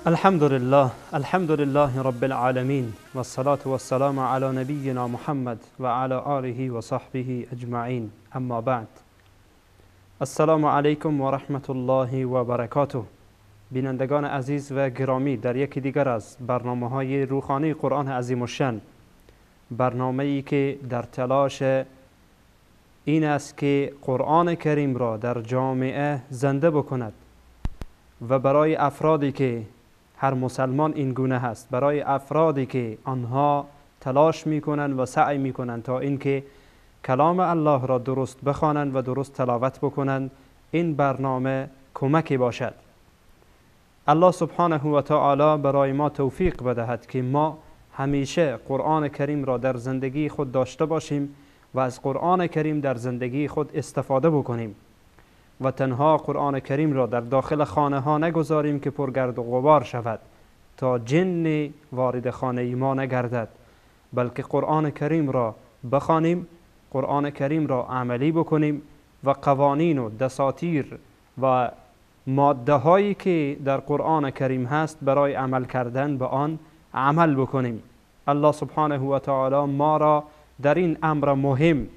الحمد لله رب العالمين والصلاة والسلام على نبينا محمد وعلى آله وصحبه أجمعين اما بعد. السلام علیکم و رحمت الله و برکاته. بینندگان عزیز و گرامی، در یکی دیگر از برنامه‌های روحانی قرآن عظیم الشان، برنامه‌ای که در تلاش این است که قرآن کریم را در جامعه زنده بکند و برای افرادی که هر مسلمان این گونه هست، برای افرادی که آنها تلاش میکنند و سعی میکنند تا اینکه کلام الله را درست بخوانند و درست تلاوت بکنند، این برنامه کمکی باشد. الله سبحانه و تعالی برای ما توفیق بدهد که ما همیشه قرآن کریم را در زندگی خود داشته باشیم و از قرآن کریم در زندگی خود استفاده بکنیم و تنها قرآن کریم را در داخل خانه ها نگذاریم که پرگرد و غبار شود تا جن وارد خانه ما نگردد، بلکه قرآن کریم را بخوانیم، قرآن کریم را عملی بکنیم و قوانین و دساتیر و ماده هایی که در قرآن کریم هست برای عمل کردن به آن عمل بکنیم. الله سبحانه و تعالی ما را در این امر مهم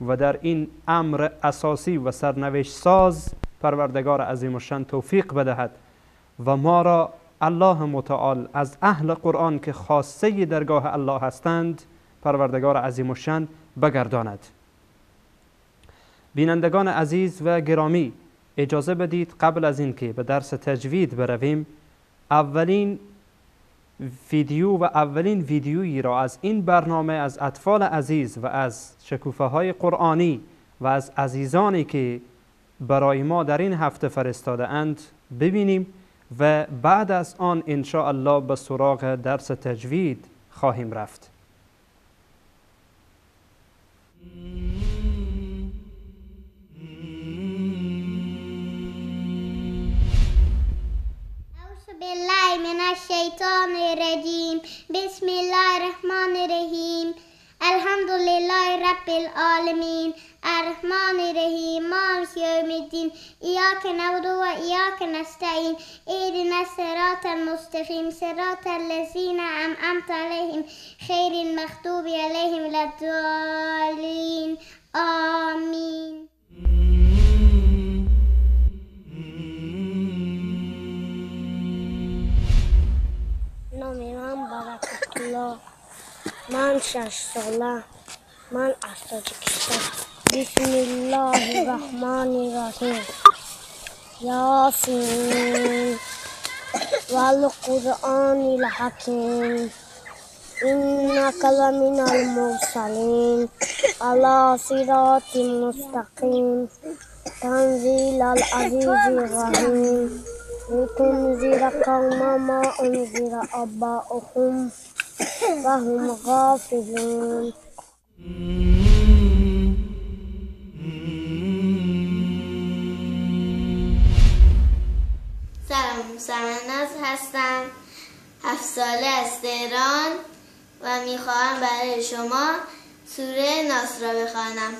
و در این امر اساسی و سرنوشت ساز پروردگار عظیم الشان توفیق بدهد و ما را الله متعال از اهل قرآن که خاصه درگاه الله هستند پروردگار عظیم الشان بگرداند. بینندگان عزیز و گرامی، اجازه بدید قبل از اینکه به درس تجوید برویم اولین ویدیویی را از این برنامه از اطفال عزیز و از شکوفه های قرآنی و از عزیزانی که برای ما در این هفته فرستاده اند ببینیم و بعد از آن ان شاء الله به سراغ درس تجوید خواهیم رفت. بالله من الشیطان الرجیم. بسم الله الرحمن الرحیم. الحمد لله رب العالمین الرحمن الرحیم مالک یوم الدین ایاک نعبد و ایاک نستعین اهدنا الصراط المستقیم صراط الذین انعمت علیهم غیر المغضوب علیهم ولا الضالین آمین. نام من برکت الله. من 6 ساله. من از تاجیکستان. بسم الله الرحمن الرحیم. یاسین والقرآن الحکیم انک لمن المرسلین علی صراط مستقیم تنزیل العزیز الرحیم لتنذر قوما ما انذر آباؤهم وهم غافلون. سلام، سرناز هستم، 7 ساله از تهران و میخواهم برای شما سوره ناس را بخوانم.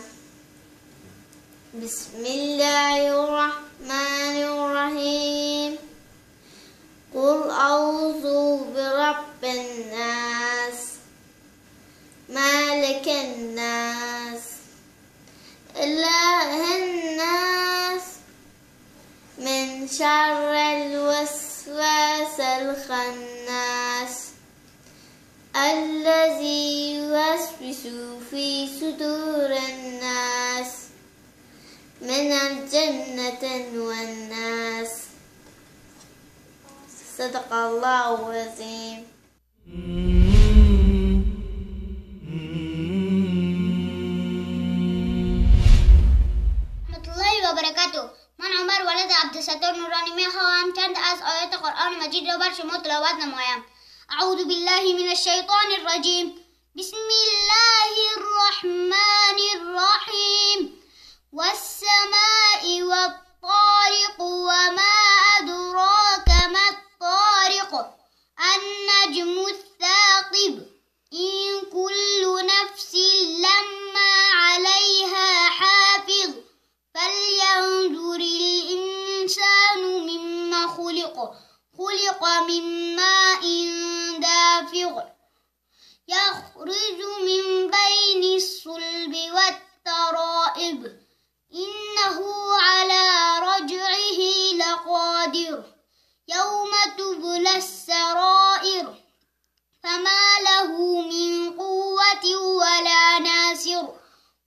بسم الله الرحمن الرحیم. قل اعوذ برب الناس مالک الناس اله الناس من شر الوسواس الخناس الذي يوسوس في صدور الناس من الجنة والناس. صدق الله العظیم. رحمت الله و برکاته. من عمر ولد عبدالستار نورانی میخواهم چند از آیات قرآن مجید را بر شما تلاوت نمایم. اعوذ بالله من الشیطان الرجیم. بسم الله الرحمن الرحیم. والسماء والطارق وما أدراك ما الطارق النجم الثاقب إن كل نفس لما عليها حافظ فلينظر الإنسان مما خلق من ماء دافق يخرج من بين الصلب والترائب إنه على رجعه لقادر يوم تبلى السرائر فما له من قوة ولا ناصر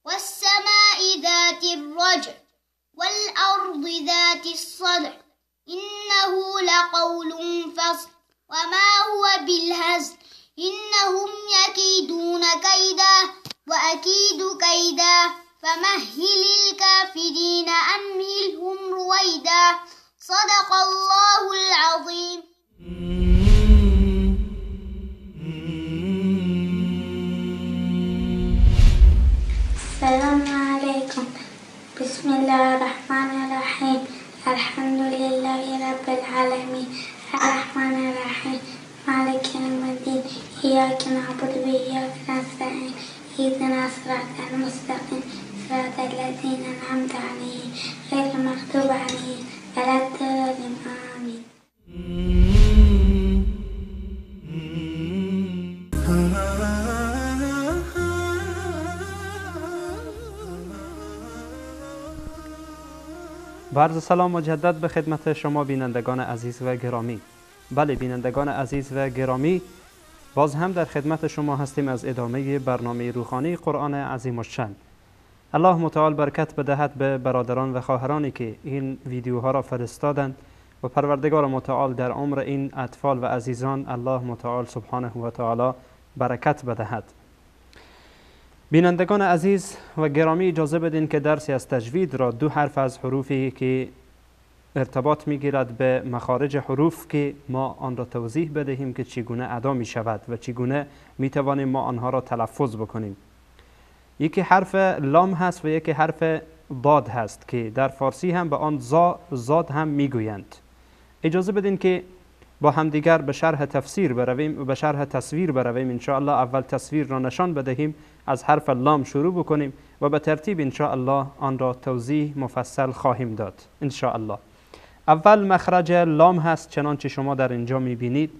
والسماء ذات الرجع والأرض ذات الصدع إنه لقول فصل وما هو بالهزل إنهم يكيدون كيدا وأكيد كيدا فمهل الكافرين أمهلهم رويدا صدق الله العظيم. السلام عليكم. بسم الله الرحمن الرحيم. الحمد لله رب العالمين الرحمن الرحيم مالك يوم الدين إياك نعبد وإياك نستعين اهدنا الصراط المستقيم صراط الذين أنعمت عليهم غير المغضوب عليهم ولا الضالين آمين. با عرض سلام مجدد به خدمت شما بینندگان عزیز و گرامی. بله بینندگان عزیز و گرامی، باز هم در خدمت شما هستیم از ادامه برنامه روحانی قرآن عظیم الشأن. الله متعال برکت بدهد به برادران و خواهرانی که این ویدیوها را فرستادند و پروردگار متعال در عمر این اطفال و عزیزان الله متعال سبحانه و تعالی برکت بدهد. بینندگان عزیز و گرامی، اجازه بدین که درسی از تجوید را دو حرف از حروفی که ارتباط میگیرد به مخارج حروف که ما آن را توضیح بدهیم که چگونه ادا می شود و چگونه می توانیم ما آنها را تلفظ بکنیم. یکی حرف لام هست و یکی حرف ضاد هست که در فارسی هم به آن زاد هم میگویند. اجازه بدین که با همدیگر به شرح تفسیر برویم و به شرح تصویر برویم. ان شاء الله اول تصویر را نشان بدهیم، از حرف لام شروع بکنیم و به ترتیب ان شاء الله آن را توضیح مفصل خواهیم داد ان شاء الله. اول مخرج لام هست چنانچه شما در اینجا میبینید.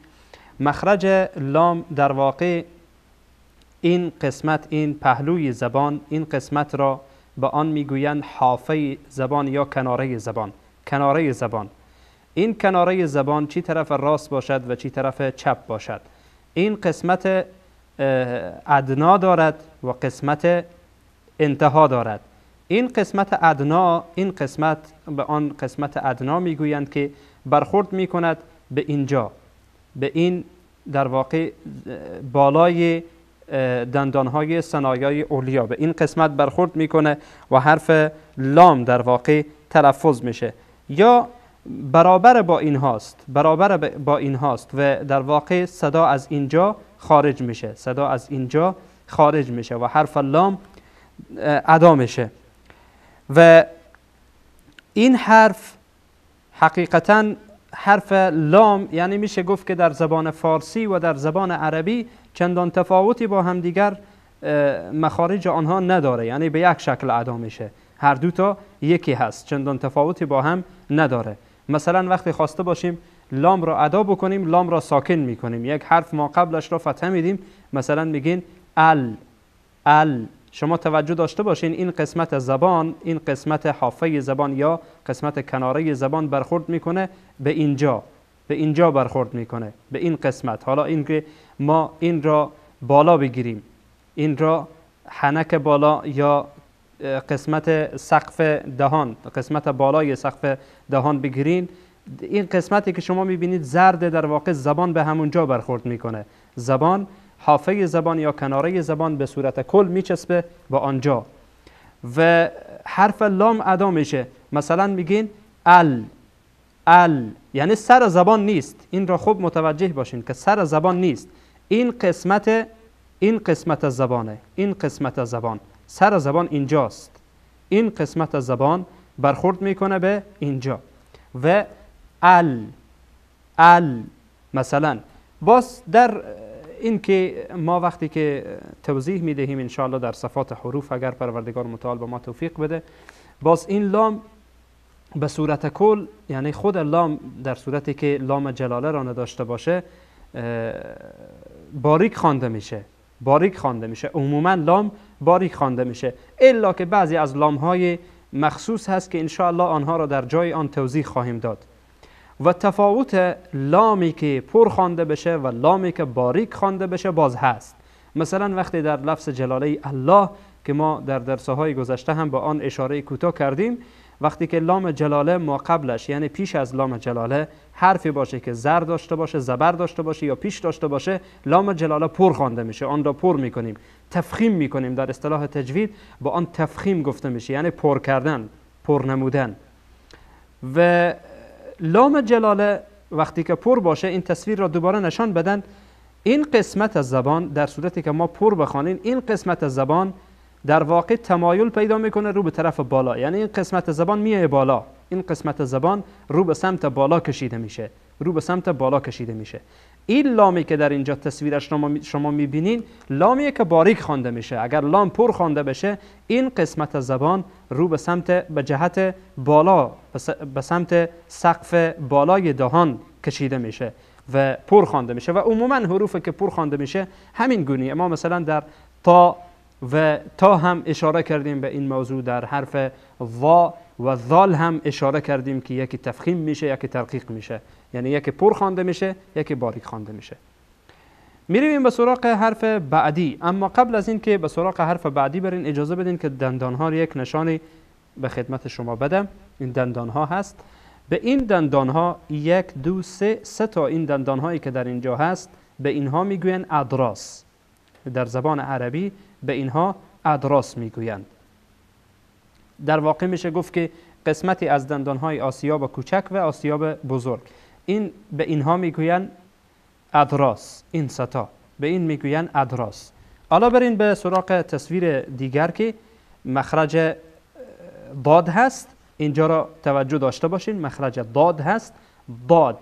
مخرج لام در واقع این قسمت، این پهلوی زبان، این قسمت را به آن میگویند حافه زبان یا کناره زبان. کناره زبان، این کناره زبان چی طرف راست باشد و چی طرف چپ باشد. این قسمت ادنا دارد و قسمت انتها دارد. این قسمت ادنا، این قسمت به آن قسمت ادنا میگویند که برخورد میکند به اینجا، به این در واقع بالای دندانهای ثنایای علیا، به این قسمت برخورد میکنه و حرف لام در واقع تلفظ میشه یا برابر با این هاست، برابر با این هاست و در واقع صدا از اینجا خارج میشه، صدا از اینجا خارج میشه و حرف لام ادا میشه. و این حرف حقیقتا حرف لام یعنی میشه گفت که در زبان فارسی و در زبان عربی چندان تفاوتی با همدیگر مخارج آنها نداره، یعنی به یک شکل ادا میشه، هر دو تا یکی هست، چندان تفاوتی با هم نداره. مثلا وقتی خواسته باشیم لام را ادا بکنیم، لام را ساکن میکنیم، یک حرف ما قبلش را فتحه میدیم، مثلا میگین ال. شما توجه داشته باشین این قسمت زبان، این قسمت حافه زبان یا قسمت کناره زبان برخورد میکنه به اینجا، به اینجا برخورد میکنه، به این قسمت. حالا این که ما این را بالا بگیریم، این را حنک بالا یا قسمت سقف دهان، قسمت بالای سقف دهان بگیرین، این قسمتی که شما میبینید زرد، در واقع زبان به همونجا برخورد میکنه. زبان، حافه زبان یا کناره زبان به صورت کل میچسبه با آنجا و حرف لام ادا میشه. مثلا میگین ال، یعنی سر زبان نیست. این را خوب متوجه باشین که سر زبان نیست، این قسمت زبانه، این قسمت زبان، سر زبان اینجاست، این قسمت زبان برخورد میکنه به اینجا. و ال مثلا باز در این که ما وقتی که توضیح میدهیم انشاءالله در صفات حروف، اگر پروردگار متعال به ما توفیق بده، باز این لام به صورت کل یعنی خود لام در صورتی که لام جلاله را نداشته باشه باریک خوانده میشه، باریک خوانده میشه. عموما لام باریک خوانده میشه، الا که بعضی از لام های مخصوص هست که ان شاء الله آنها را در جای آن توضیح خواهیم داد. و تفاوت لامی که پر خوانده بشه و لامی که باریک خوانده بشه باز هست. مثلا وقتی در لفظ جلاله الله که ما در درس‌های گذشته هم با آن اشاره کوتاه کردیم، وقتی که لام جلاله ما قبلش یعنی پیش از لام جلاله حرفی باشه که زر داشته باشه، زبر داشته باشه یا پیش داشته باشه، لام جلاله پر خوانده میشه، آن را پر میکنیم، تفخیم میکنیم. در اصطلاح تجوید با آن تفخیم گفته میشه، یعنی پر کردن، پر نمودن. و لام جلاله وقتی که پر باشه، این تصویر را دوباره نشان بدن، این قسمت از زبان در صورتی که ما پر بخوانیم، این قسمت از زبان در واقع تمایل پیدا میکنه رو به طرف بالا، یعنی این قسمت زبان میای بالا، این قسمت زبان رو به سمت بالا کشیده میشه، رو به سمت بالا کشیده میشه. این لامی که در اینجا تصویرش شما میبینین لامیه که باریک خوانده میشه. اگر لام پر خوانده بشه، این قسمت زبان رو به سمت، به جهت بالا، به سمت سقف بالای دهان کشیده میشه و پر خوانده میشه. و عموما حروفی که پر خوانده میشه همین گونیه. ما مثلا در تا هم اشاره کردیم به این موضوع، در حرف وا و ذال هم اشاره کردیم که یکی تفخیم میشه، یکی ترقیق میشه، یعنی یکی پر خوانده میشه، یکی باریک خوانده میشه. میریم به سراغ حرف بعدی. اما قبل از این که به سراغ حرف بعدی برین، اجازه بدین که دندان ها یک نشانی به خدمت شما بدم. این دندان ها هست. به این دندان ها 1 2 3 تا این دندان هایی که در اینجا هست به اینها میگوین ادراس. در زبان عربی به اینها ادراس میگویند. در واقع میشه گفت که قسمتی از دندانهای آسیاب کوچک و آسیاب بزرگ، این به اینها میگوین ادراس. این ستا به این میگوین ادراس. حالا برین به سراغ تصویر دیگر که مخرج داد هست. اینجا را توجه داشته باشین، مخرج داد هست. داد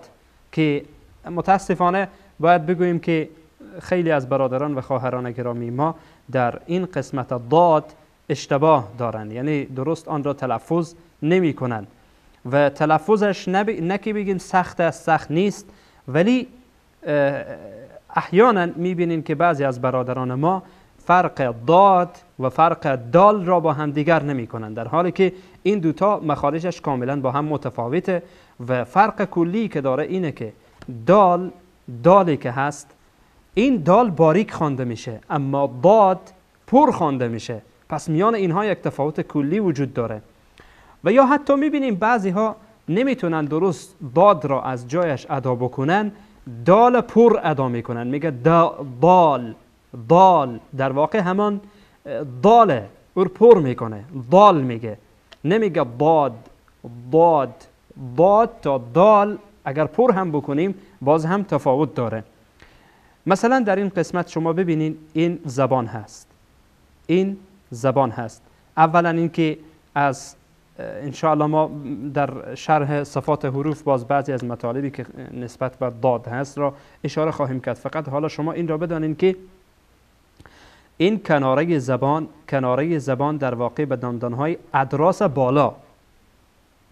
که متاسفانه باید بگوییم که خیلی از برادران و خواهران گرامی ما در این قسمت داد اشتباه دارن، یعنی درست آن را تلفظ نمی کنن و تلفظش نه که بگیم سخت است، سخت نیست، ولی احیانا میبینین که بعضی از برادران ما فرق داد و فرق دال را با هم دیگر نمی کنن، در حالی که این دوتا مخارجش کاملا با هم متفاوته. و فرق کلی که داره اینه که دالی که هست، این دال باریک خوانده میشه، اما داد پر خوانده میشه. پس میان اینها یک تفاوت کلی وجود داره. و یا حتی میبینیم بعضی ها نمیتونن درست داد را از جایش ادا بکنن، دال پر ادا میکنن، میگه دال، در واقع همان داله، او پر میکنه، دال میگه، نمیگه داد تا دال اگر پر هم بکنیم باز هم تفاوت داره. مثلا در این قسمت شما ببینین این زبان هست، این زبان هست. اولا اینکه از انشاءالله ما در شرح صفات حروف باز بعضی از مطالبی که نسبت به داد هست را اشاره خواهیم کرد. فقط حالا شما این را بدانین که این کناره زبان در واقع به دندانهای ادراس بالا،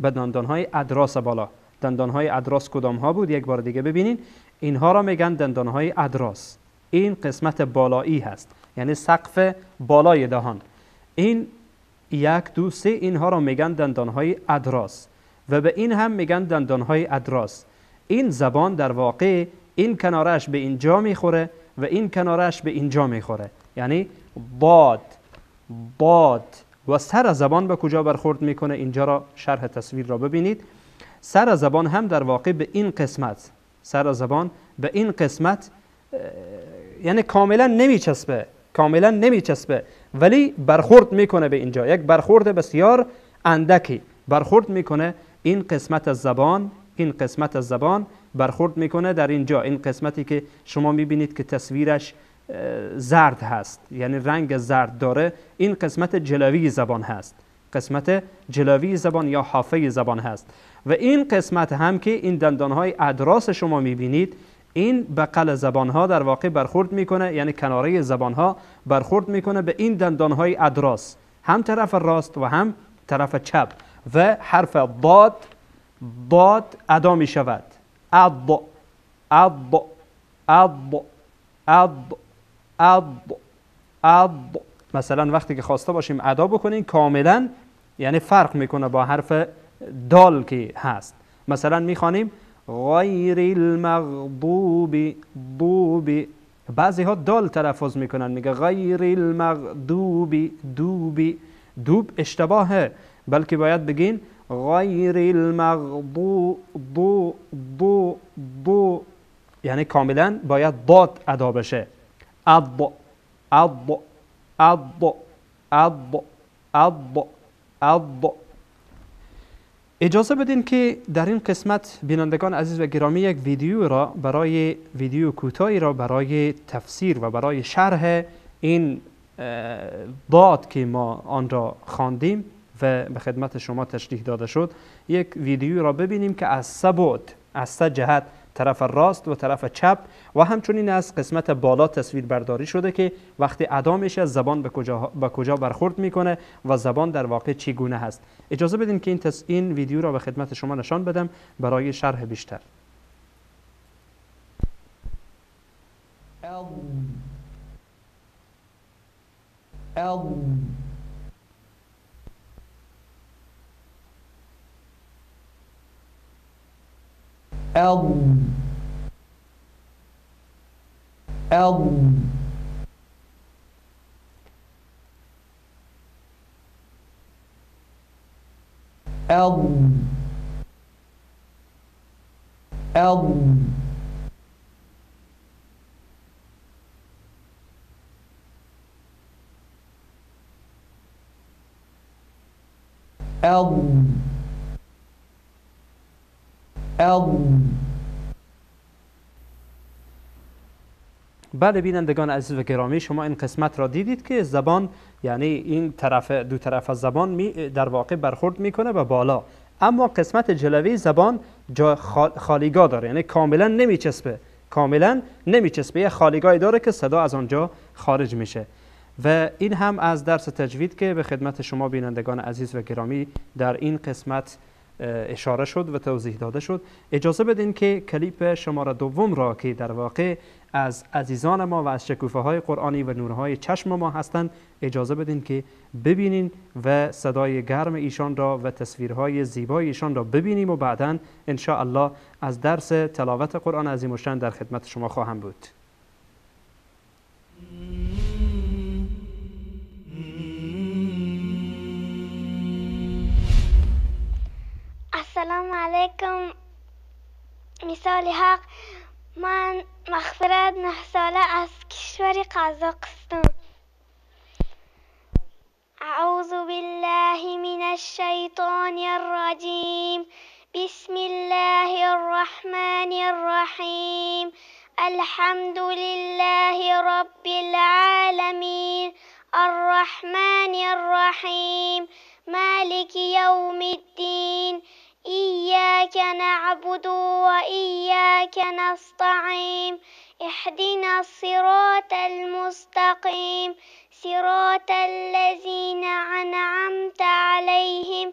به دندانهای ادراس بالا. دندانهای ادراس کدام ها بود؟ یک بار دیگه ببینین، اینها را میگن دندانهای ادراس. این قسمت بالایی هست، یعنی سقف بالای دهان. این 1 2 3 اینها را میگن دندانهای ادراس و به این هم میگن دندانهای ادراس. این زبان در واقع این کنارش به اینجا میخوره و این کنارش به اینجا میخوره، یعنی باد. و سر زبان به کجا برخورد میکنه؟ اینجا را شرح تصویر را ببینید. سر زبان هم در واقع به این قسمت، سر زبان به این قسمت یعنی کاملا نمیچسبه ولی برخورد میکنه به اینجا، یک برخورد بسیار اندکی برخورد میکنه. این قسمت از زبان برخورد میکنه در اینجا، این قسمتی که شما میبینید که تصویرش زرد هست، یعنی رنگ زرد داره، این قسمت جلوی زبان هست، قسمت جلوی زبان یا حافه زبان هست. و این قسمت هم که این دندانهای ادراس شما میبینید، این بغل زبانها در واقع برخورد میکنه، یعنی کناره زبانها برخورد میکنه به این دندانهای ادراس، هم طرف راست و هم طرف چپ. و حرف ضاد ادا می شود. اض اض اض اض اض اض. مثلا وقتی که خواسته باشیم ادا بکنیم کاملا، یعنی فرق میکنه با حرف دال که هست. مثلا میخوانیم غیر المغضوب ضوب، بعضی ها دال تلفظ میکنن، میگه غیر المغضوب دوبی. دوب اشتباهه، بلکه باید بگین غیر المغضوب ضو، یعنی کاملا باید ضاد ادا بشه. اض اض اض اض اض اض. اجازه بدین که در این قسمت بینندگان عزیز و گرامی یک ویدیو کوتاهی را برای تفسیر و برای شرح این ضاد که ما آن را خواندیم و به خدمت شما تشریح داده شد، یک ویدیو را ببینیم که از سه بعد، از سه جهت، طرف راست و طرف چپ و همچنین از قسمت بالا تصویر برداری شده که وقتی ادا میشه زبان به کجا برخورد میکنه و زبان در واقع چگونه هست. اجازه بدین که این ویدیو را به خدمت شما نشان بدم برای شرح بیشتر. بله بینندگان عزیز و گرامی، شما این قسمت را دیدید که زبان، یعنی این دو طرف از زبان در واقع برخورد میکنه به بالا، اما قسمت جلوی زبان جا خالیگاه داره، یعنی کاملا نمیچسبه، یه خالیگاهی داره که صدا از آنجا خارج میشه. و این هم از درس تجوید که به خدمت شما بینندگان عزیز و گرامی در این قسمت اشاره شد و توضیح داده شد. اجازه بدین که کلیپ شماره دوم را که در واقع از عزیزان ما و از شکوفه های قرآنی و نورهای چشم ما هستند، اجازه بدین که ببینین و صدای گرم ایشان را و تصویرهای زیبای ایشان را ببینیم و بعداً ان شاء الله از درس تلاوت قرآن عظیم الشأن در خدمت شما خواهم بود. السلام علیکم. مثال حق، من مغفرت 9 ساله از کشور قزاقستان. اعوذ بالله من الشیطان الرجیم. بسم الله الرحمن الرحیم. الحمد لله رب العالمین الرحمن الرحیم مالک یوم الدین إياك نعبد وإياك نستعين اهدنا الصراط المستقيم صراط الذين أنعمت عليهم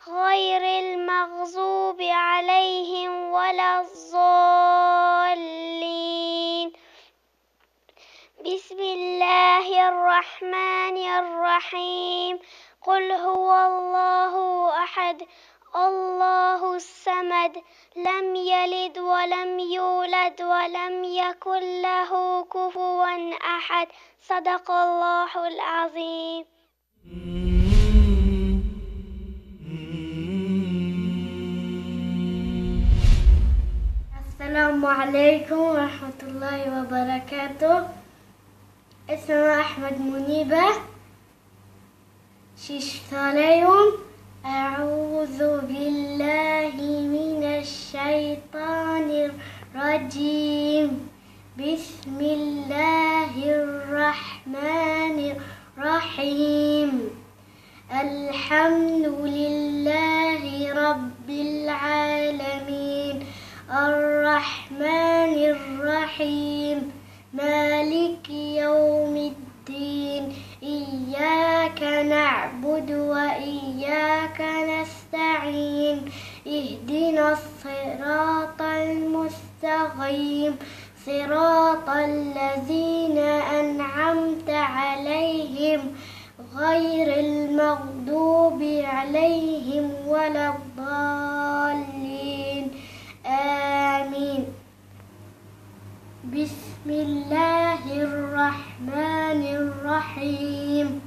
غير المغضوب عليهم ولا الضالين. بسم الله الرحمن الرحيم. قل هو الله أحد الله الصمد لم يلد ولم يولد ولم يكن له كفوا أحد. صدق الله العظيم. السلام عليكم ورحمة الله وبركاته. اسمي أحمد منيبة، 6 ساله‌ام. أعوذ بالله من الشيطان الرجيم. بسم الله الرحمن الرحيم. الحمد لله رب العالمين الرحمن الرحيم مالك يوم الدين إياك نعبد وإياك نستعين أجمعين اهدنا الصراط المستقيم صراط الذين أنعمت عليهم غير المغضوب عليهم ولا الضالين آمين. بسم الله الرحمن الرحيم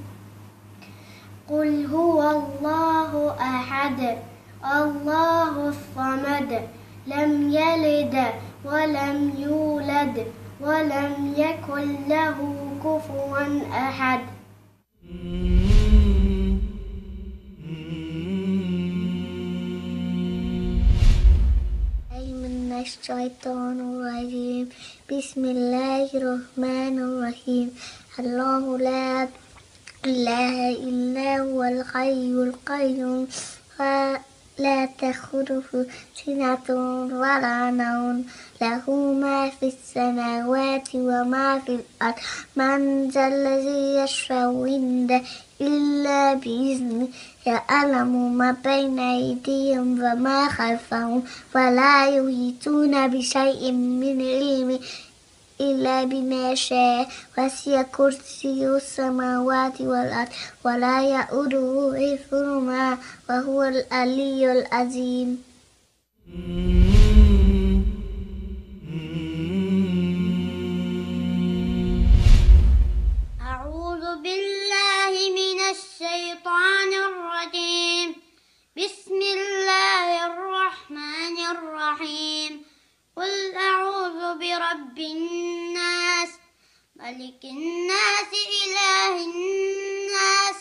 قل هو الله أحد الله الصمد لم يلد ولم يولد ولم يكن له كفوا أحد. من الشيطان الرجيم بسم الله الرحمن الرحيم الله لا إله إلا هو الحي القيوم لا تأخذه سنة ولا نوم له ما في السماوات وما في الأرض من ذا الذي يشفع عنده إلا بإذنه يعلم ما بين أيديهم وما خلفهم ولا يحيطون بشيء من علمه إلا بما شاء وسع كرسيه السماوات والأرض ولا يئوده حفظهما وهو العلي العظيم. أعوذ بالله من الشيطان الرجيم بسم الله الرحمن الرحيم قل أعوذ برب الناس ملك الناس إله الناس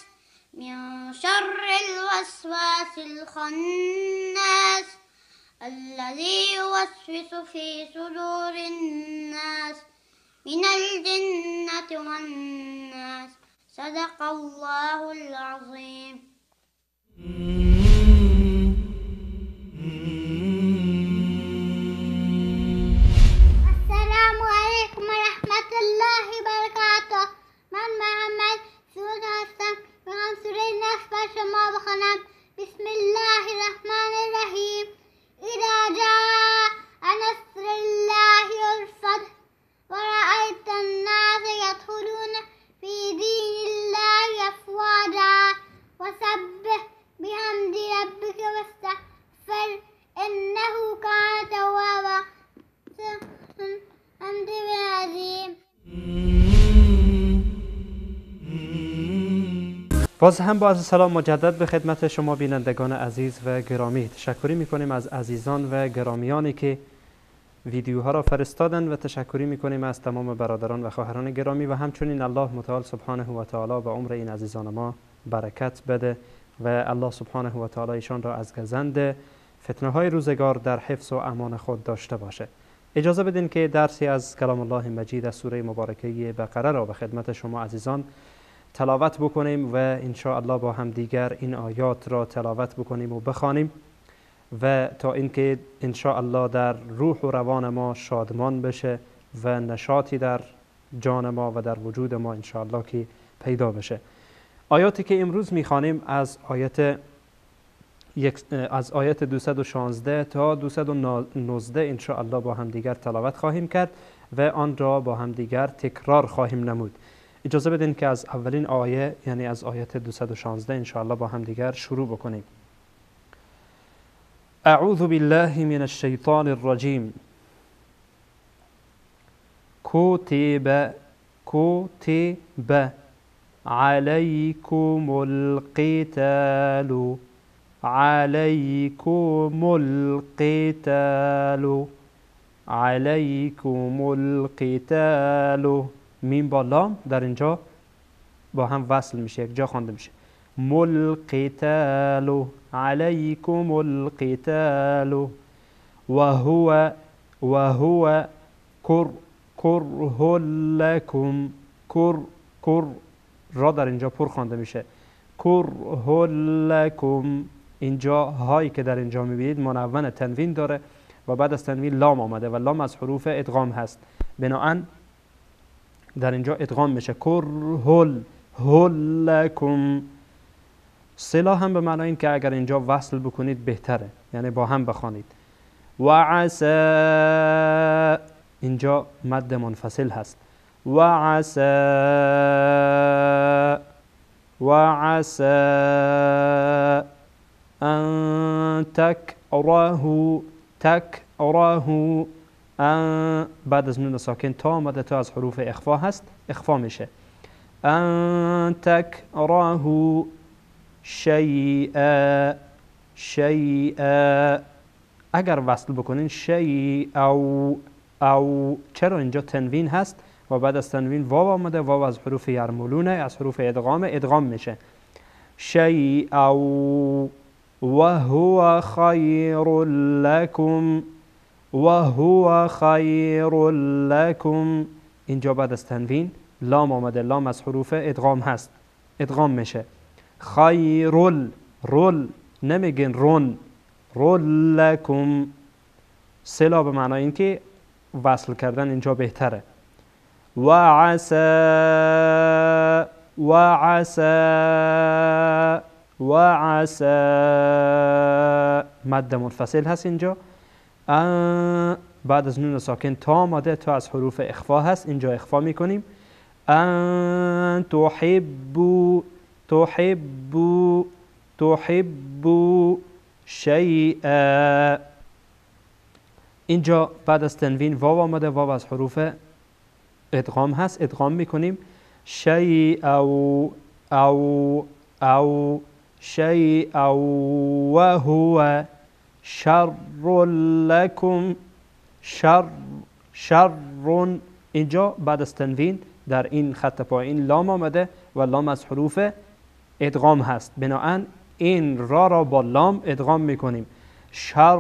من شر الوسواس الخناس الذي يوسوس في صدور الناس من الجنة والناس. صدق الله العظيم. السلام عليكم ورحمة الله وبركاته. من محمد سعود هستم. میخوام سوره نصر بر شما بخوانم. بسم الله الرحمن الرحیم. اذا جاء نصر الله والفتح ورأيت الناس يدخلون في دين الله أفواجا وسبح بحمد ربك واستغفر إنه كان توابا. حمد العظيم. باز هم با عرض سلام مجدد به خدمت شما بینندگان عزیز و گرامی تشکری میکنیم از عزیزان و گرامیانی که ویدیوها را فرستادن و تشکری میکنیم از تمام برادران و خواهران گرامی و همچنین الله متعال سبحانه و تعالی به عمر این عزیزان ما برکت بده و الله سبحانه و تعالی ایشان را از گزند فتنه های روزگار در حفظ و امان خود داشته باشه. اجازه بدین که درسی از کلام الله مجید از سوره مبارکه بقره را به خدمت شما عزیزان تلاوت بکنیم و ان شاء الله با هم دیگر این آیات را تلاوت بکنیم و بخوانیم و تا اینکه ان شاء الله در روح و روان ما شادمان بشه و نشاطی در جان ما و در وجود ما ان شاء الله که پیدا بشه. آیاتی که امروز میخوانیم از آیت 216 تا 219 ان شاء الله با هم دیگر تلاوت خواهیم کرد و آن را با هم دیگر تکرار خواهیم نمود. اجازه بدین که از اولین آیه یعنی از آیت 216 ان شاء الله با هم دیگر شروع بکنیم. اعوذ بالله من الشیطان الرجیم. کتب علیکم القتال علیکم القتال علیکم القتال. میم با لام در اینجا با هم وصل میشه، یک جا خوانده میشه. ملقتال علیکم القتال و هو کره لکم. کر را در اینجا پر خوانده میشه. کره لکم. اینجا هایی که در اینجا میبینید منون تنوین داره و بعد از تنوین لام آمده و لام از حروف ادغام هست، بنابراین در اینجا ادغام میشه. کره لکم صلا هم به معنای این که اگر اینجا وصل بکنید بهتره، یعنی با هم بخوانید. و عسى، اینجا مد منفصل هست. و عسى و عسى ان تکرهوا ان، بعد از نون ساکن تا آمده، تا از حروف اخفا هست، اخفا میشه. ان تکرهوا شیئا، اگر وصل بکنین او چرا اینجا تنوین هست و بعد از تنوین واو آمده، واو از حروف یرملونه، از حروف ادغام میشه. شیئا و هو خیر لکم، و هو خیر لکم، اینجا بعد از تنوین لام آمده، لام از حروف ادغام هست، ادغام میشه. خیر رول، نمیگن رون، رول لکم. صلا به معنای این که وصل کردن اینجا بهتره. و عسى و عسى و عسى، مد منفصل هست اینجا. بعد از نون ساکن تا آمده، تا از حروف اخفا هست، اینجا اخفا میکنیم. ان تحبوا شیئا، اینجا بعد از تنوین واو آمده، واو از حروف ادغام هست، ادغام میکنیم. شیئا او شیئا و هو شر لکم، شر، اینجا بعد از تنوین در این خط پایین لام آمده و لام از حروف ادغام هست، بنابراین این را با لام ادغام میکنیم. شر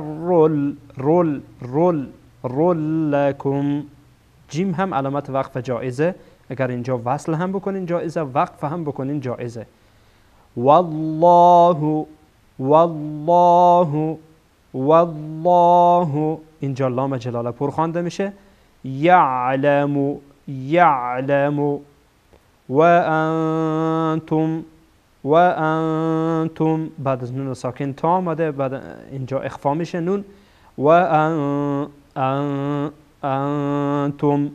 رول لکم. جیم هم علامت وقف جائزه، اگر اینجا وصل هم بکنین جائزه، وقف هم بکنین جائزه. والله، اینجا لام جلاله پر خوانده میشه. یعلم و انتم، بعد از نون ساکن تا آمده، بعد اینجا اخفا میشه نون. و انتم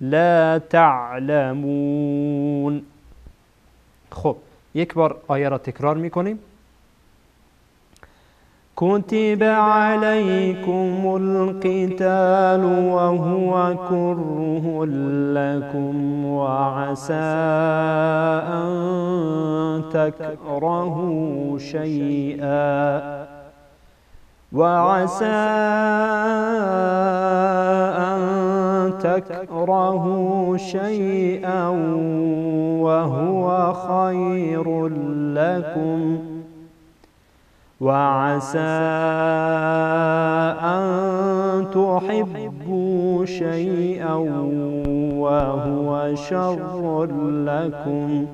لا تعلمون. خب یک بار آیه را تکرار میکنیم. كتب عليكم القتال وهو كره لكم وعسى أن تكرهوا شيئا وهو خير لكم وعسى أن تحبوا شيئا وهو شر لكم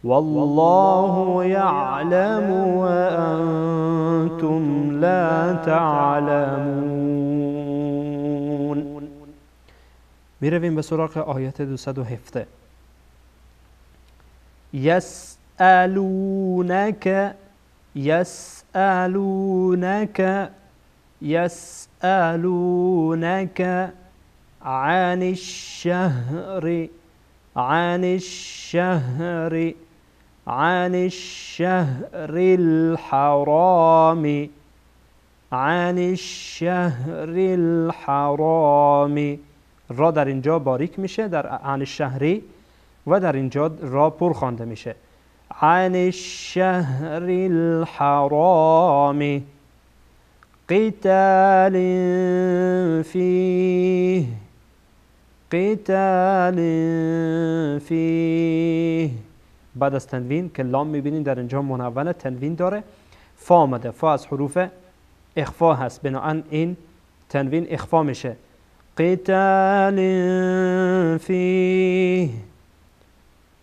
والله يعلم وأنتم لا تعلمون. میرویم به سراغ آیت 207. يسألونك عن الشهر الحرام. را در اینجا باریک میشه در عن الشهری و در اینجا را پر خوانده میشه. عن الشهر الحرام قتال فيه. بعد از تنوین که لام میبینین در اینجا منونه تنوین داره، فا آمده، فا از حروف اخفا هست، بنابراین این تنوین اخفا میشه. قتال فيه.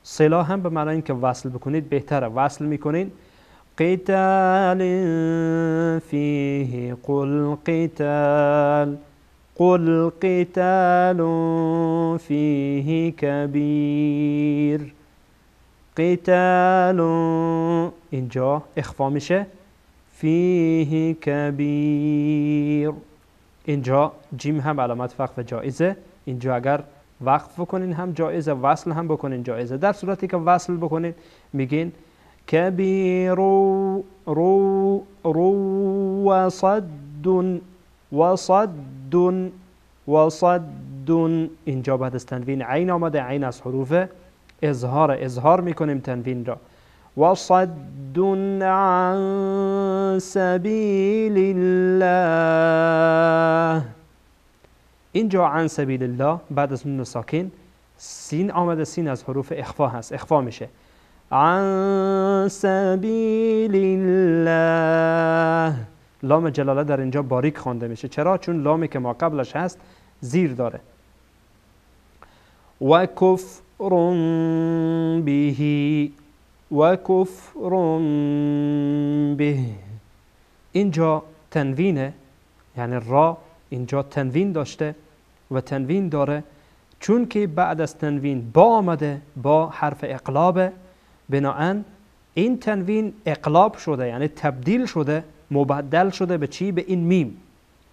صلا هم به معنی این که وصل بکنید بهتره، وصل میکنین. قتال فيه قل قل قتال فيه كبير. قتال اینجا اخفا میشه. فيه کبیر. اینجا جیم هم علامت وقف جایزه. اینجا اگر وقف بکنین هم جایزه، وصل هم بکنین جایزه. در صورتی که وصل بکنین میگین کبیر رو وصد وصد. اینجا بعد از تنوین عین آمده. عین از حروف اظهار میکنیم تنوین را. وصد عن سبیل الله. اینجا عن سبیل الله بعد از نون ساکن سین آمده. سین از حروف اخفا هست، اخفا میشه. عن سبیل الله. لام جلاله در اینجا باریک خوانده میشه. چرا؟ چون لامی که ما قبلش هست زیر داره. و کفر به و کفر به. اینجا تنوینه، یعنی را اینجا تنوین داشته و تنوین داره. چون که بعد از تنوین با آمده، با حرف اقلابه، بناهن این تنوین اقلاب شده، یعنی تبدیل شده، مبدل شده به چی؟ به این میم.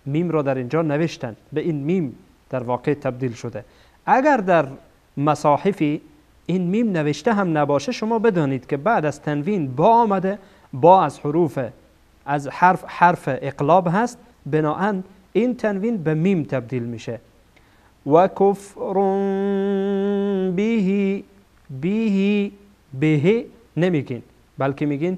میم را در اینجا نوشتن، به این میم در واقع تبدیل شده. اگر در مصاحفی این میم نوشته هم نباشه، شما بدانید که بعد از تنوین با آمده، با از حرف اقلاب هست، بناهن این تنوین به میم تبدیل میشه. و کفر به نمیگین، بلکه میگین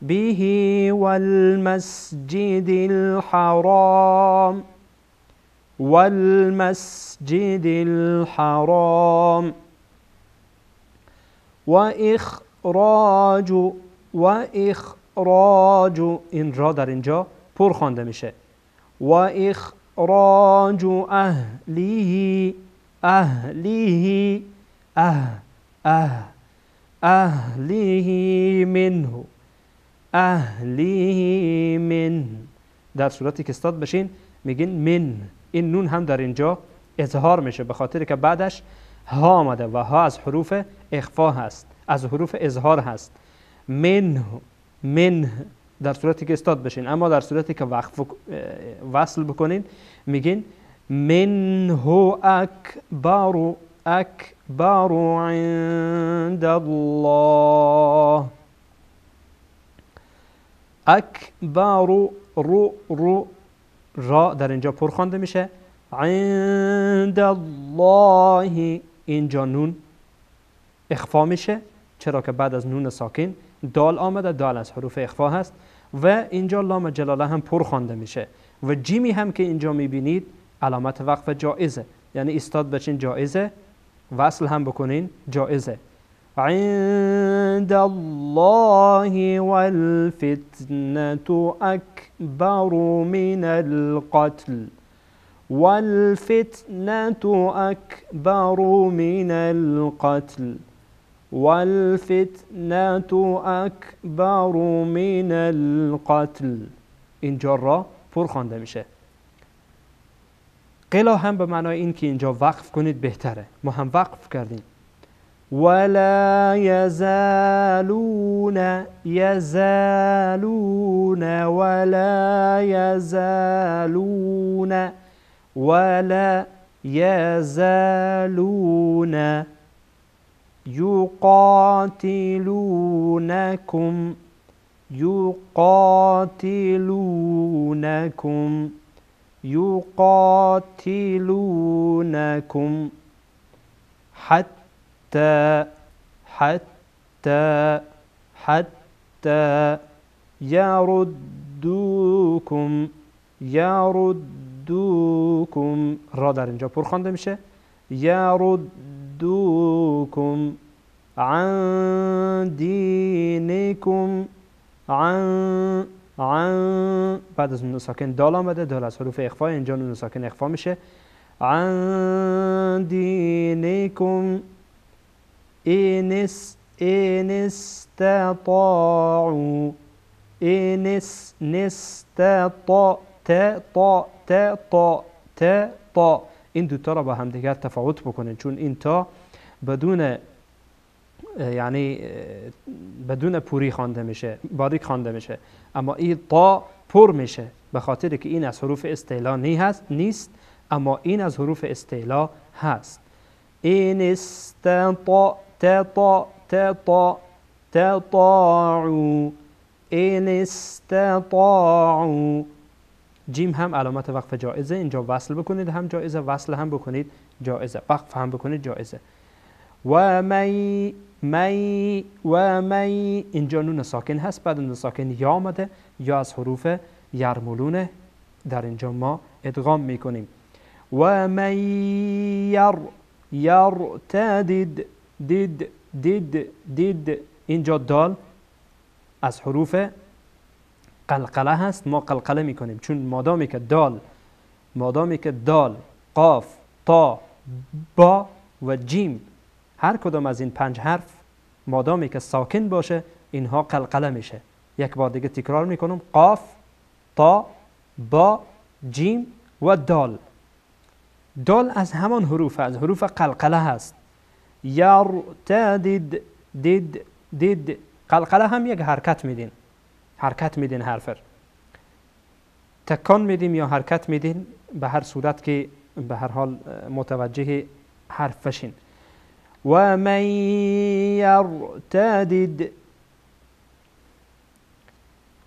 به والمسجد الحرام والمسجد الحرام. و اخراج این را در اینجا پر خوانده میشه. و اخراج اهلیه منه. در صورتی که استاد بشین میگین من. این نون هم در اینجا اظهار میشه، به خاطر که بعدش ها آمده و ها از حروف اخفا هست، از حروف اظهار هست. من در صورتی که استاد بشین. اما در صورتی که وصل بکنین میگین منه اکبر عند الله. اکبر رو را در اینجا پر خوانده میشه. عند الله اینجا نون اخفا میشه، چرا که بعد از نون ساکن دال آمده. دال از حروف اخفا هست و اینجا لام جلاله هم پر خوانده میشه. و جیمی هم که اینجا میبینید علامت وقف جایزه، یعنی استاد بچین جایزه، وصل هم بکنین جایزه. عند الله والفتنة أكبر من القتل والفتنة أكبر من القتل والفتنة أكبر من القتل. اینجا را پر خوانده میشه. قلا هم به معنای این که اینجا وقف کنید بهتره. ما هم وقف کردیم. ولا يزالون ولا يزالون ولا يزالون يقاتلونكم حتى يردوكم را در اینجا پر خوانده میشه. يردوكم عن دينكم عن بعد از نون ساکن دال آمده. دال از حروف اخفا، اینجا نون ساکن اخفا میشه. عن دينكم إن استطاعوا ت تا ت تا ت تا. این دوتا را با هم دیگر تفاوت بکنید، چون این تا بدون بدون پوری خوانده میشه، باریک خوانده میشه، اما این تا پر میشه، به خاطر که این از حروف استعلا نیست، اما این از حروف استعلا هست. این استطاع تطاعوا، این استطاعوا. جیم هم علامت وقف جائزه، اینجا وصل بکنید هم جائزه، وصل هم بکنید جائزه، وقف هم بکنید جائزه. و می اینجا نون ساکن هست، بعد نون ساکن یا آمده، یا از حروف یرملونه، در اینجا ما ادغام میکنیم. و من یرتدد دید اینجا دال از حروف قلقله هست، ما قلقله میکنیم، چون مادامی که دال، قاف، تا، با و جیم، هر کدام از این 5 حرف مادامی که ساکن باشه اینها قلقله میشه. یک بار دیگه تکرار میکنم: قاف، تا، با، جیم و دال. دال از همان حروف قلقله هست. یرتدد دید قلقله هم یک حرکت میدین حرف تکان میدیم یا حرکت میدین، به هر صورت که به هر حال متوجه حرف بشین. و من یرتدد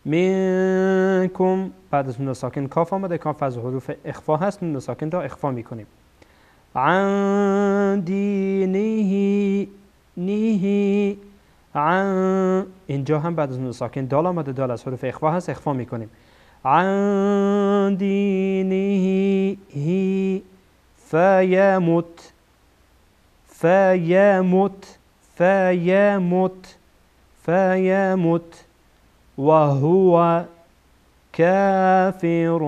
منکم، بعد از نون ساکن کاف آمده، کاف از حروف اخفا هست، نون ساکن را اخفا میکنیم. عن دینه نیه، عن، اینجا هم بعد از نون ساکن دال آمده، دال از حروف اخفا هست، اخفا میکنیم. عن دینه هی فیمت و هو کافر.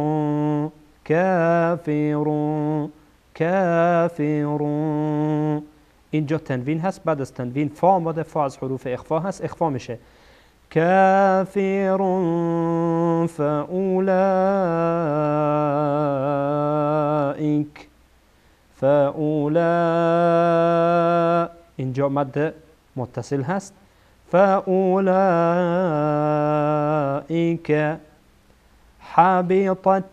اینجا تنوین هست، بعد از تنوین فا آمده، فا از حروف اخفا هست، اخفا میشه. کافر فاولئک اینجا مد متصل هست. فاولئک حبطت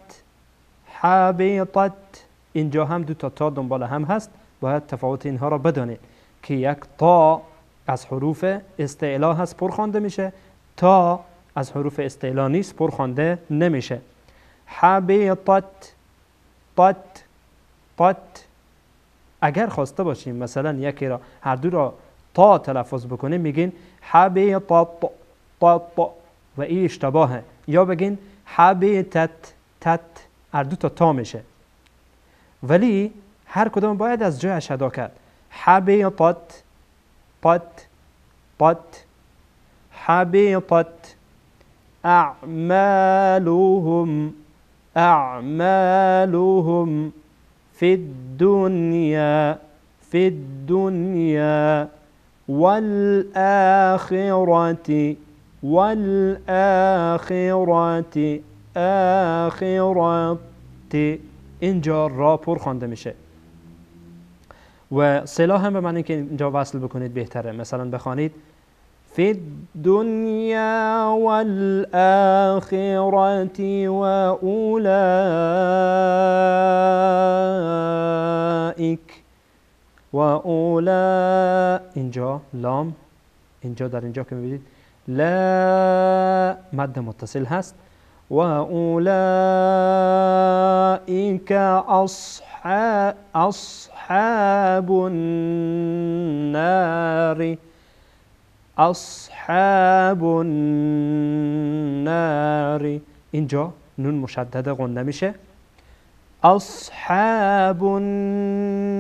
اینجا هم دو تا دنبال هم هست، باید تفاوت اینها را بدانید که یک تا از حروف استعلا هست، پر خوانده میشه، تا از حروف استعلا نیست، پر خوانده نمیشه. حبطت طت. اگر خواسته باشیم مثلا یکی را هر دو را تا تلفظ بکنیم میگین حبطت و این اشتباهه، یا بگین حبطت تت، هر دو تا میشه، ولی هر کدام باید از جایش ادا کرد. حبطت حبطت اعمالهم في الدنيا والآخرة اینجا را پر خوانده میشه و صلا هم به معنی که اینجا وصل بکنید بهتره. مثلا بخوانید فی الدنیا والآخرة و اولا اینجا لام، اینجا در اینجا که میبینید لا مد متصل هست. و اولئک اصحاب النار اینجا نون مشدده غنه میشه. اصحاب النار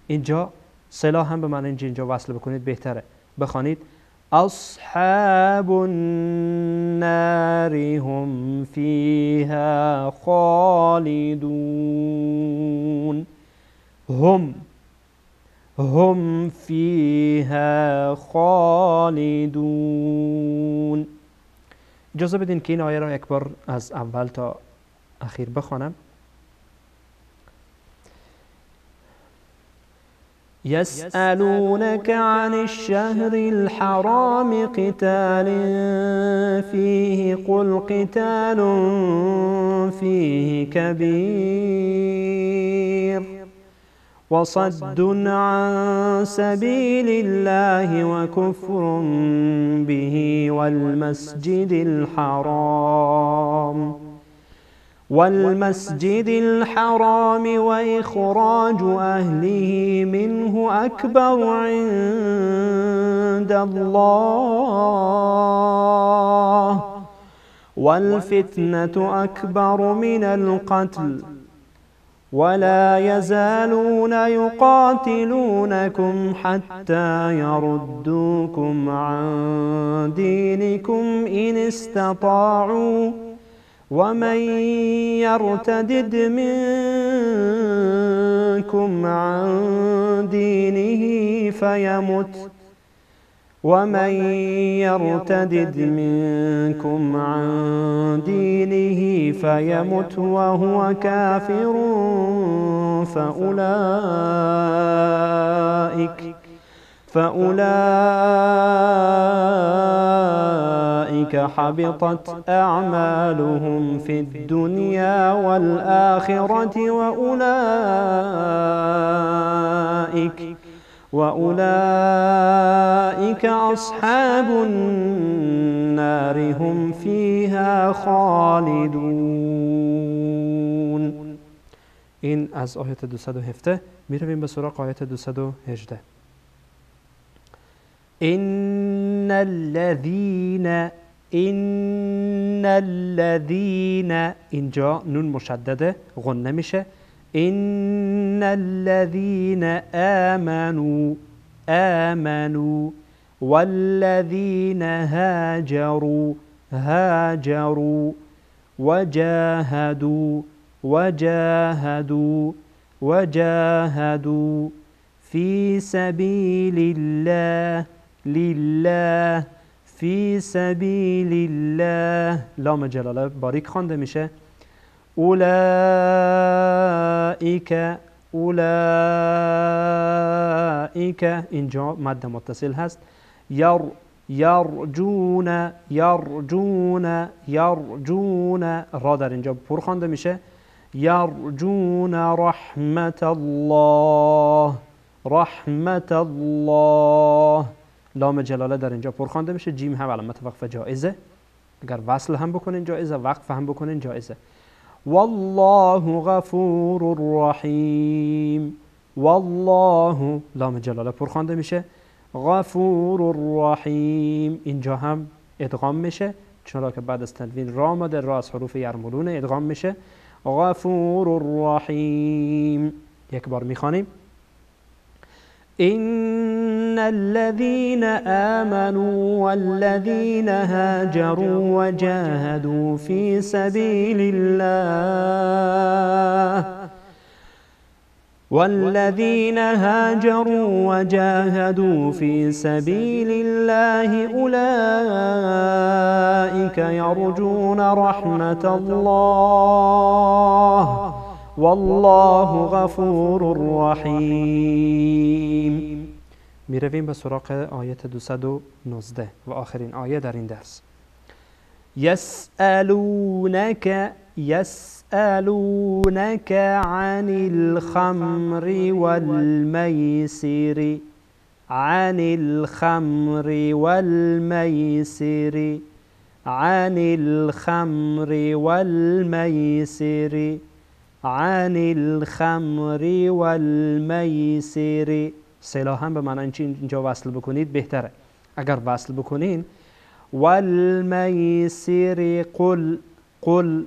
اینجا صلا هم به معنی اینجا وصل بکنید بهتره. بخوانید اصحاب النار هم فیها خالدون. هم فیها خالدون. اجازه بدین که این آیه را یک بار از اول تا اخیر بخوانم. يسألونك عن الشهر الحرام قتال فيه قل قتال فيه كبير وصد عن سبيل الله وكفر به والمسجد الحرام وإخراج أهله منه أكبر عند الله والفتنة أكبر من القتل ولا يزالون يقاتلونكم حتى يردوكم عن دينكم إن استطاعوا ومن يرتدد منكم عن دينه فيمت وهو كافر فأولئك حبطت أعمالهم في الدنيا والآخرة وأولئك أصحاب النار هم فيها خالدون. این از آیت 217. میرویم به سراغ آیت 218. إن الذين اینجا نون مشدده غنه میشه. إن الذين آمنوا والذين هاجروا وجاهدوا في سبيل الله في سبيل الله لام جلاله باریک خوانده میشه. اولئک اینجا مد متصل هست. یرجون را در اینجا پر خوانده میشه. یرجون رحمت الله لام جلاله در اینجا پر خوانده میشه. جیم هم علامت وقف جایزه، اگر وصل هم بکنین جایزه، وقف هم بکنین جایزه. والله غفور رحیم والله لام جلاله پر خوانده میشه. غفور رحیم اینجا هم ادغام میشه، چرا که بعد از تنوین را آمده، را از حروف یرملون ادغام میشه. غفور رحیم. یک بار میخوانیم. إن الذين آمنوا والذين هاجروا وجاهدوا في سبيل الله أولئك يرجون رحمة الله والله غفور رحیم. می رویم به سراغ آیت 219 و آخرین آیه در این درس. یسألونک عن الخمر والمیسر. صلاحاً به معنی اینجا وصل بکنید بهتره. اگر وصل بکنین والمیسر قل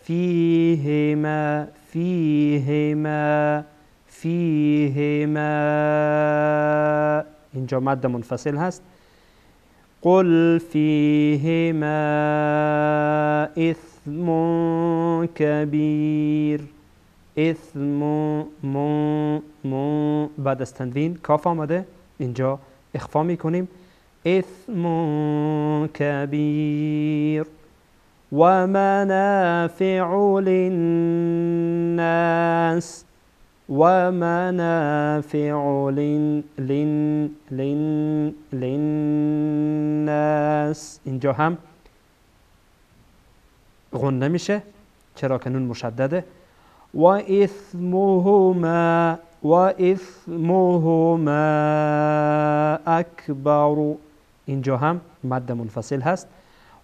فیهما اینجا مد منفصل هست. قل فیهما اثم کبیر. بعد از تنوین کاف آمده، اینجا اخفا میکنیم. إثم كبير ومنافع للناس ومنافع للناس. اینجا هم غنه میشه چرا که نون مشدده. و اثمهما اکبر، اینجا هم مد منفصل هست.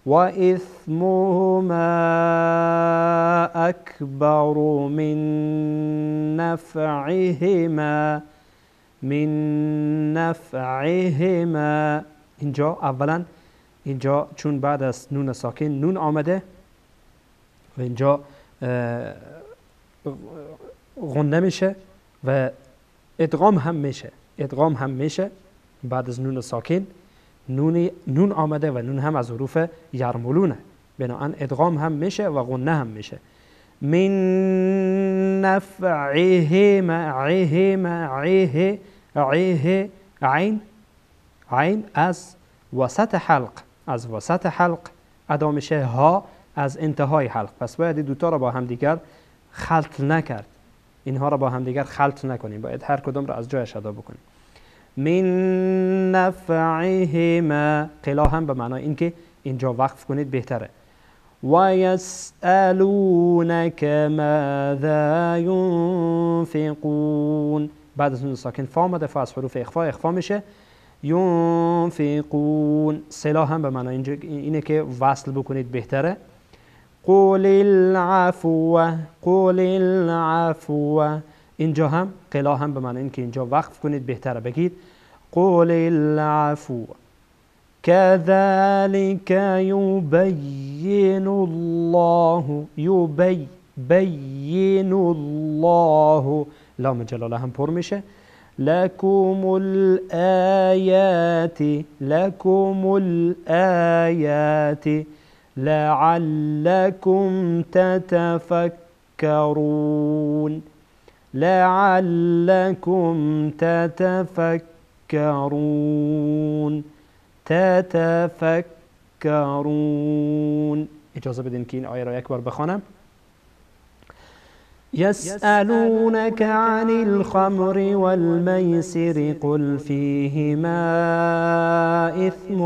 و اثمهما اکبر من نفعهما. اینجا اولا اینجا چون بعد از نون ساکن نون آمده و اینجا غنه میشه و ادغام هم میشه بعد از نون ساکن نون آمده و نون هم از حروف یرملونه، بنابراین ادغام هم میشه و غنه هم میشه. من نفعهما عین از وسط حلق ادا میشه، ها از انتهای حلق. پس باید دوتا را با هم دیگر خلط نکرد، اینها را با هم دیگر خلط نکنیم، باید هر کدام را از جایش ادا بکنیم. من نفعهما، قلا هم به معنای این که اینجا وقف کنید بهتره. و یسألونک ماذا ینفقون، بعد از نون ساکن فا آمده، فا از حروف اخفا میشه. ینفقون سلا هم به معنای اینه که وصل بکنید بهتره. قل العفو، اینجا هم قلا هم به معنای این که اینجا وقف کنید بهتره، بگید قل العفو. كذلك يبين الله لام جلاله هم پر میشه. لكم الآيات لعلكم تتفكرون. اجازه بدین که این آیه را یک بار بخوانم. يسألونك عن الخمر والميسر قل فيهما إثم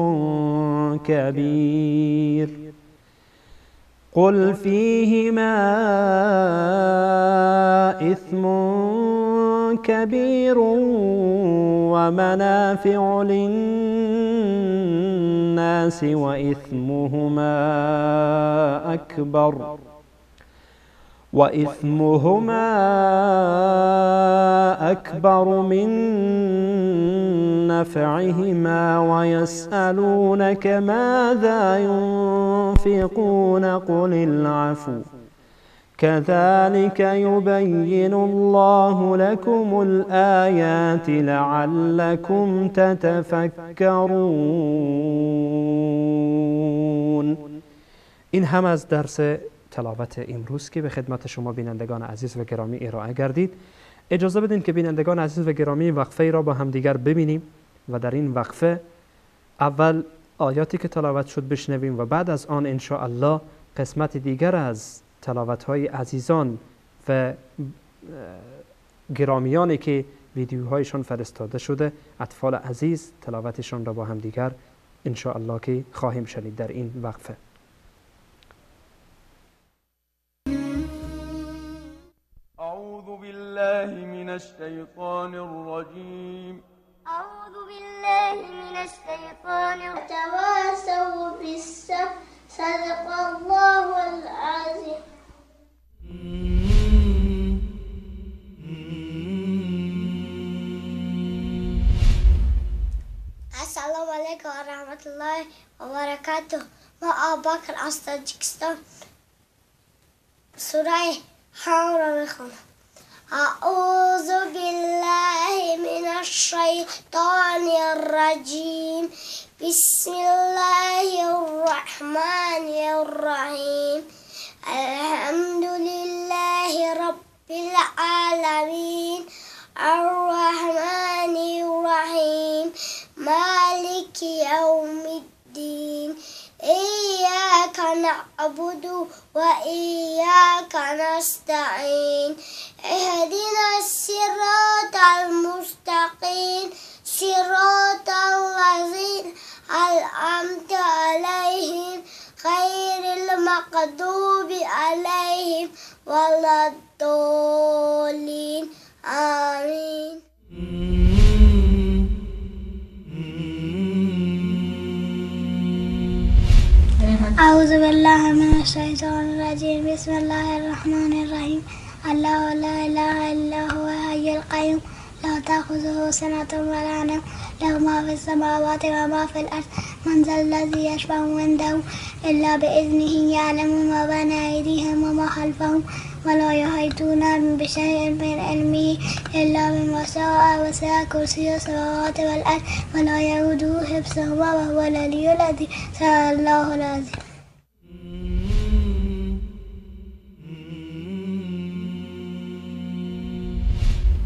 كبير ومنافع للناس وإثمهما أكبر من نفعهما ويسألونك ماذا ينفقون قل العفو كذلك يبين الله لكم الآيات لعلكم تتفكرون. این هم از درس تلاوت امروز که به خدمت شما بینندگان عزیز و گرامی ارائه گردید. اجازه بدین که بینندگان عزیز و گرامی وقفه را با هم دیگر ببینیم و در این وقفه اول آیاتی که تلاوت شد بشنویم و بعد از آن ان شاء الله قسمت دیگر از تلاوت‌های عزیزان و گرامیانی که ویدیوهایشان فرستاده شده، اطفال عزیز، تلاوتشان را با هم دیگر ان شاء الله که خواهیم شنید در این وقفه. أعوذ بالله من الشيطان الرجيم. تواصوا بالصبر صدق الله العظيم. السلام عليكم ورحمة الله وبركاته. ما أبو بكر از تاجیکستان سوره حم را میخونم. أعوذ بالله من الشيطان الرجيم. بسم الله الرحمن الرحيم. الحمد لله رب العالمين الرحمن الرحيم مالك يوم الدين إياك نعبد وإياك نستعين اهدنا الصراط المستقيم صراط الذين أنعمت عليهم غير المغضوب عليهم ولا الضالين آمين. أعوذ بالله من الشيطان الرجيم. بسم الله الرحمن الرحيم. الله لا إله إلا هو الحي القيوم لا تأخذه سنة ولا نوم له ما في السماوات وما في الأرض من ذا الذي يشفع عنده إلا بإذنه يعلم ما بين أيديهم وما خلفهم ولا يحيطون بشيء من علمه إلا بما شاء وسع كرسيه السماوات والأرض ولا يؤوده حفظهما وهو العلي العظيم. صدق الله العظيم.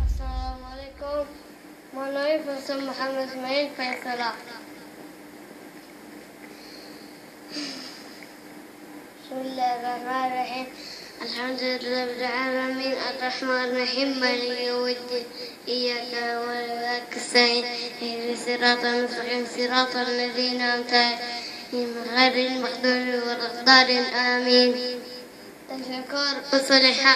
السلام عليكم. مولاي فيصل محمد اسماعيل فيصل. بسم الله الرحمن الرحيم. الحمد لله رب العالمين الرحمن الرحيم مالك يوم الدين إياك نعبد وإياك نستعين اهدنا الصراط المستقيم صراط الذين أنعمت عليهم غير المغضوب ولا الضالين آمين. تشکر بصالحة.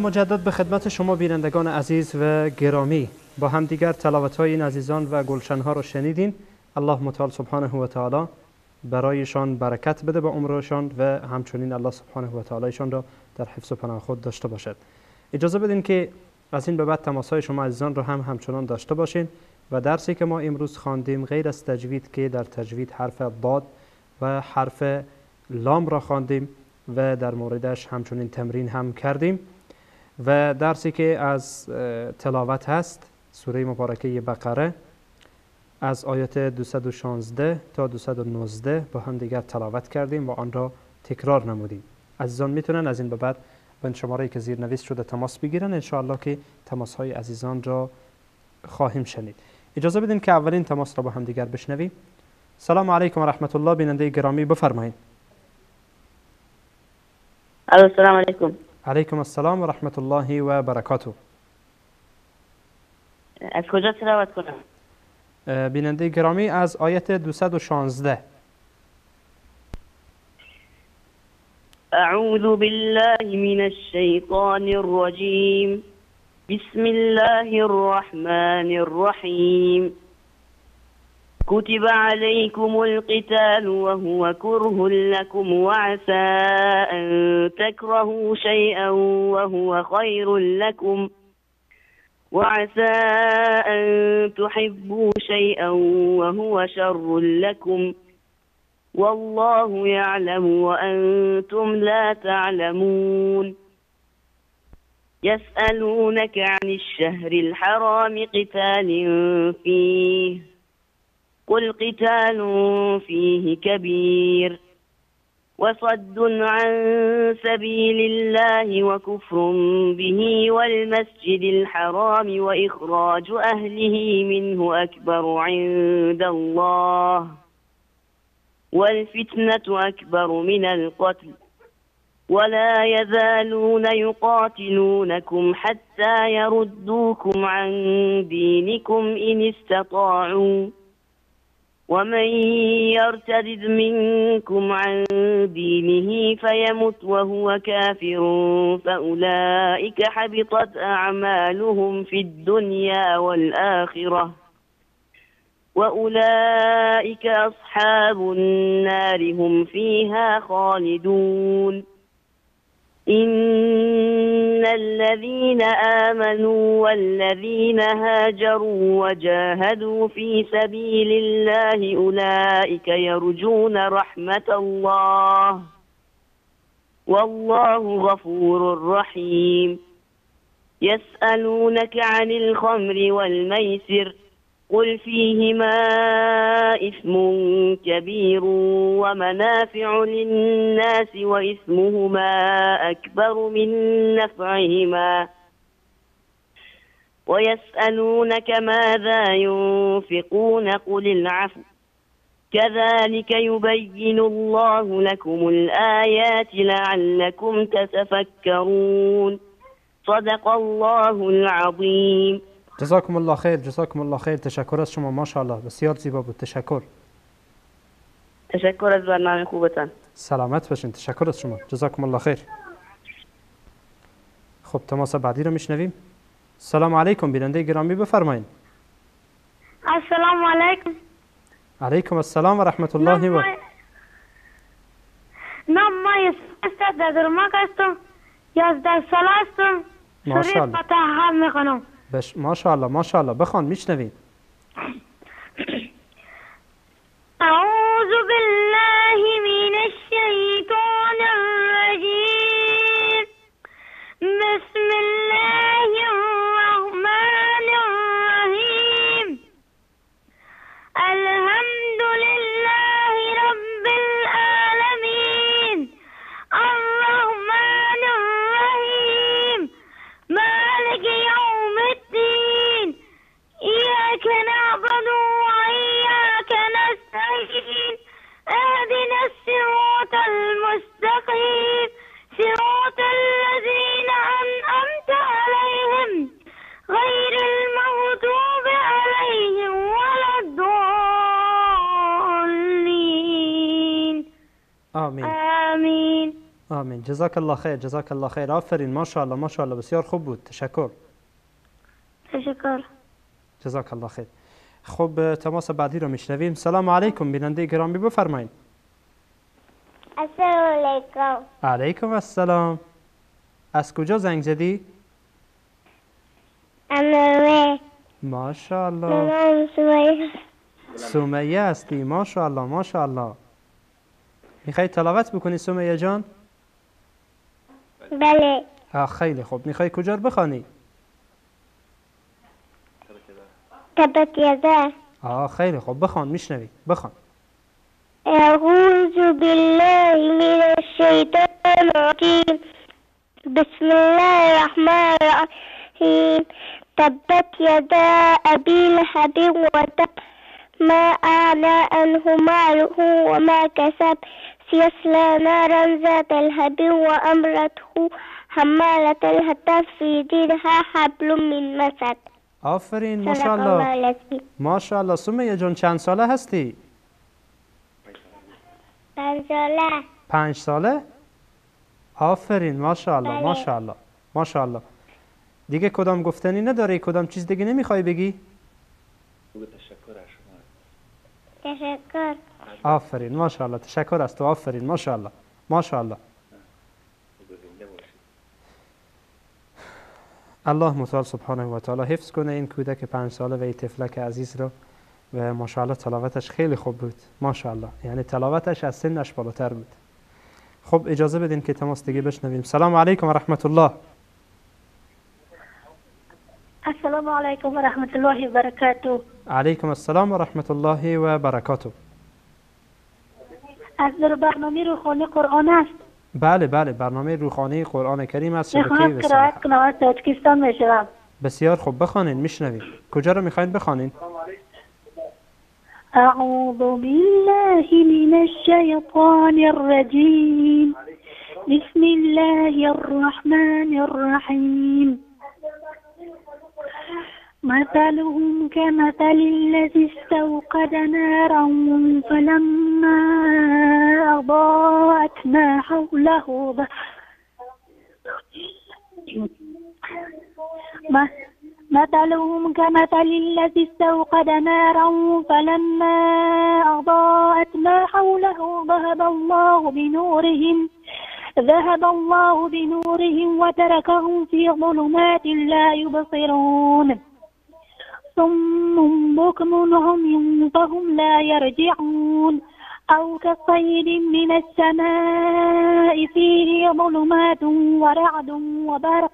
مجدد به خدمت شما بینندگان عزیز و گرامی، با هم دیگر تلاوت‌های این عزیزان و گلشن‌ها را شنیدین. الله متعال سبحانه و تعالی برایشان برکت بده به عمرشان و همچنین الله سبحانه و تعالی ایشان را در حفظ و پناه خود داشته باشد. اجازه بدین که از این به بعد تماس‌های شما عزیزان را همچنان داشته باشین و درسی که ما امروز خواندیم غیر از تجوید که در تجوید حرف ضاد و حرف لام را خواندیم و در موردش همچنین تمرین هم کردیم و درسی که از تلاوت هست سوره مبارکه بقره از آیات 216 تا 219 با هم دیگر تلاوت کردیم و آن را تکرار نمودیم. عزیزان میتونن از این به بعد به شماره‌ای که زیرنویس شده تماس بگیرن، انشاءالله که تماس‌های عزیزان را خواهیم شنید. اجازه بدین که اولین تماس را با هم دیگر بشنویم. سلام علیکم و رحمت الله. بیننده گرامی بفرمایید. السلام علیکم. علیکم السلام و رحمت الله و برکاته. از کجا تلاوت کنم؟ بیننده گرامی از آیت 216. اعوذ بالله من الشیطان الرجیم. بسم الله الرحمن الرحیم. كتب عليكم القتال وهو كره لكم وعسى أن تكرهوا شيئا وهو خير لكم وعسى أن تحبوا شيئا وهو شر لكم والله يعلم وأنتم لا تعلمون. يسألونك عن الشهر الحرام قتال فيه قل قتال فيه كبير وصد عن سبيل الله وكفر به والمسجد الحرام وإخراج أهله منه أكبر عند الله والفتنة أكبر من القتل ولا يزالون يقاتلونكم حتى يردوكم عن دينكم إن استطاعوا ومن يرتد منكم عن دينه فيمت وهو كافر فأولئك حبطت أعمالهم في الدنيا والآخرة وأولئك أصحاب النار هم فيها خالدون. إن الذين آمنوا والذين هاجروا وجاهدوا في سبيل الله أولئك يرجون رحمة الله والله غفور رحيم. يسألونك عن الخمر والميسر قل فيهما إثم كبير ومنافع للناس وإثمهما أكبر من نفعهما ويسألونك ماذا ينفقون قل العفو كذلك يبين الله لكم الآيات لعلكم تتفكرون صدق الله العظیم. جزاکم الله خیر، جزاکم الله خیر. تشکر از شما، ماشاءالله بسیار زیبا بود. تشکر. تشکر از برنامه خوبتان. سلامت باشین. تشکر از شما، جزاکم الله خیر. خب تماس بعدی رو میشنویم. سلام علیکم بیننده گرامی، بفرمایید. السلام علیکم. علیکم السلام و رحمت الله و نام ما است در درمک هستم، 11 ساله هستم. ماشاءالله. فتح میخونم. ماشاءالله ماشاءالله. بخوان، میشنویم. اعوذ بالله من الشیطان الرجیم. بسم الله الرحمن الرحیم. الحمد لله رب العالمين الرحمن الرحيم مالك يوم الدين إياك نعبد وإياك نستعين اهدنا الصراط المستقيم صراط الذين أنعمت عليهم غير المغضوب عليهم ولا الضالين. آمین. آمین. آمین. جزاک الله خیر، جزاک الله خیر. آفرین، ماشاءالله ماشاءالله، بسیار خوب بود. تشکر. تشکر. جزاک الله خیر. خب تماس بعدی رو میشنویم. سلام علیکم بیننده گرامی، بفرمایید. السلام علیکم. علیکم السلام. از کجا زنگ زدی؟ امامه. ماشاءالله. سمیه. سمیه هستی؟ ماشاءالله ماشاءالله. میخوای تلاوت بکنی سمیه جان؟ بله. خیلی خوب. میخوای کجا رو بخوانی؟ تبت یدا. خیلی خوب. بخوان، میشنوی. بخوان. اعوذ بالله من الشیطان الرجیم. بسم الله الرحمن الرحیم. تبت یدا ابی لهب وتب ما أغنى عنه ماله وما كسب سيصلى نارا ذات لهب وامرأته حمالة الحطب في جيدها حبل من مسد. آفرین، ماشاءالله ماشاءالله. سمیه جان چند ساله هستی؟ 5 ساله. 5 ساله؟ آفرین، ماشاءالله بله. ماشاءالله ماشاءالله. دیگه کدام گفتنی نداری؟ کدام چیز دیگه نمیخوای بگی؟ تشکر. آفرین، ماشاءالله. تشکر از تو. آفرین، ماشاءالله ماشاءالله. الله متعال سبحانه و تعالی حفظ کنه این کودک 5 ساله و این طفلک عزیز رو و ماشاءالله تلاوتش خیلی خوب بود. ماشاءالله، یعنی تلاوتش از سنش بالاتر بود. خب اجازه بدین که تماس دیگه بشنویم. سلام علیکم و رحمت الله. السلام علیکم و رحمت الله و برکاته. علیکم السلام و رحمت الله و برکاته. از در برنامه روخانی قرآن است. بله بله، برنامه روخانی قرآن کریم از شبکه میخوام قرائت کنم، از تاجیکستان میشوم. بسیار خوب. بخوانین، میشنویم. کجا رو میخواین بخوانین؟ اعوذ بالله من الشیطان الرجیم. بسم الله الرحمن الرحیم. مثلهم كمثل الذي استوقد نارا فلما أضاءت ما حوله مثلهم كمثل الذي استوقد نارا فلما أضاءت ما حوله ذهب الله بنورهم وتركهم في ظلمات لا يبصرون. صم بكم عمي فهم لا يرجعون. أو كصيد من السماء فيه ظلمات ورعد وبرق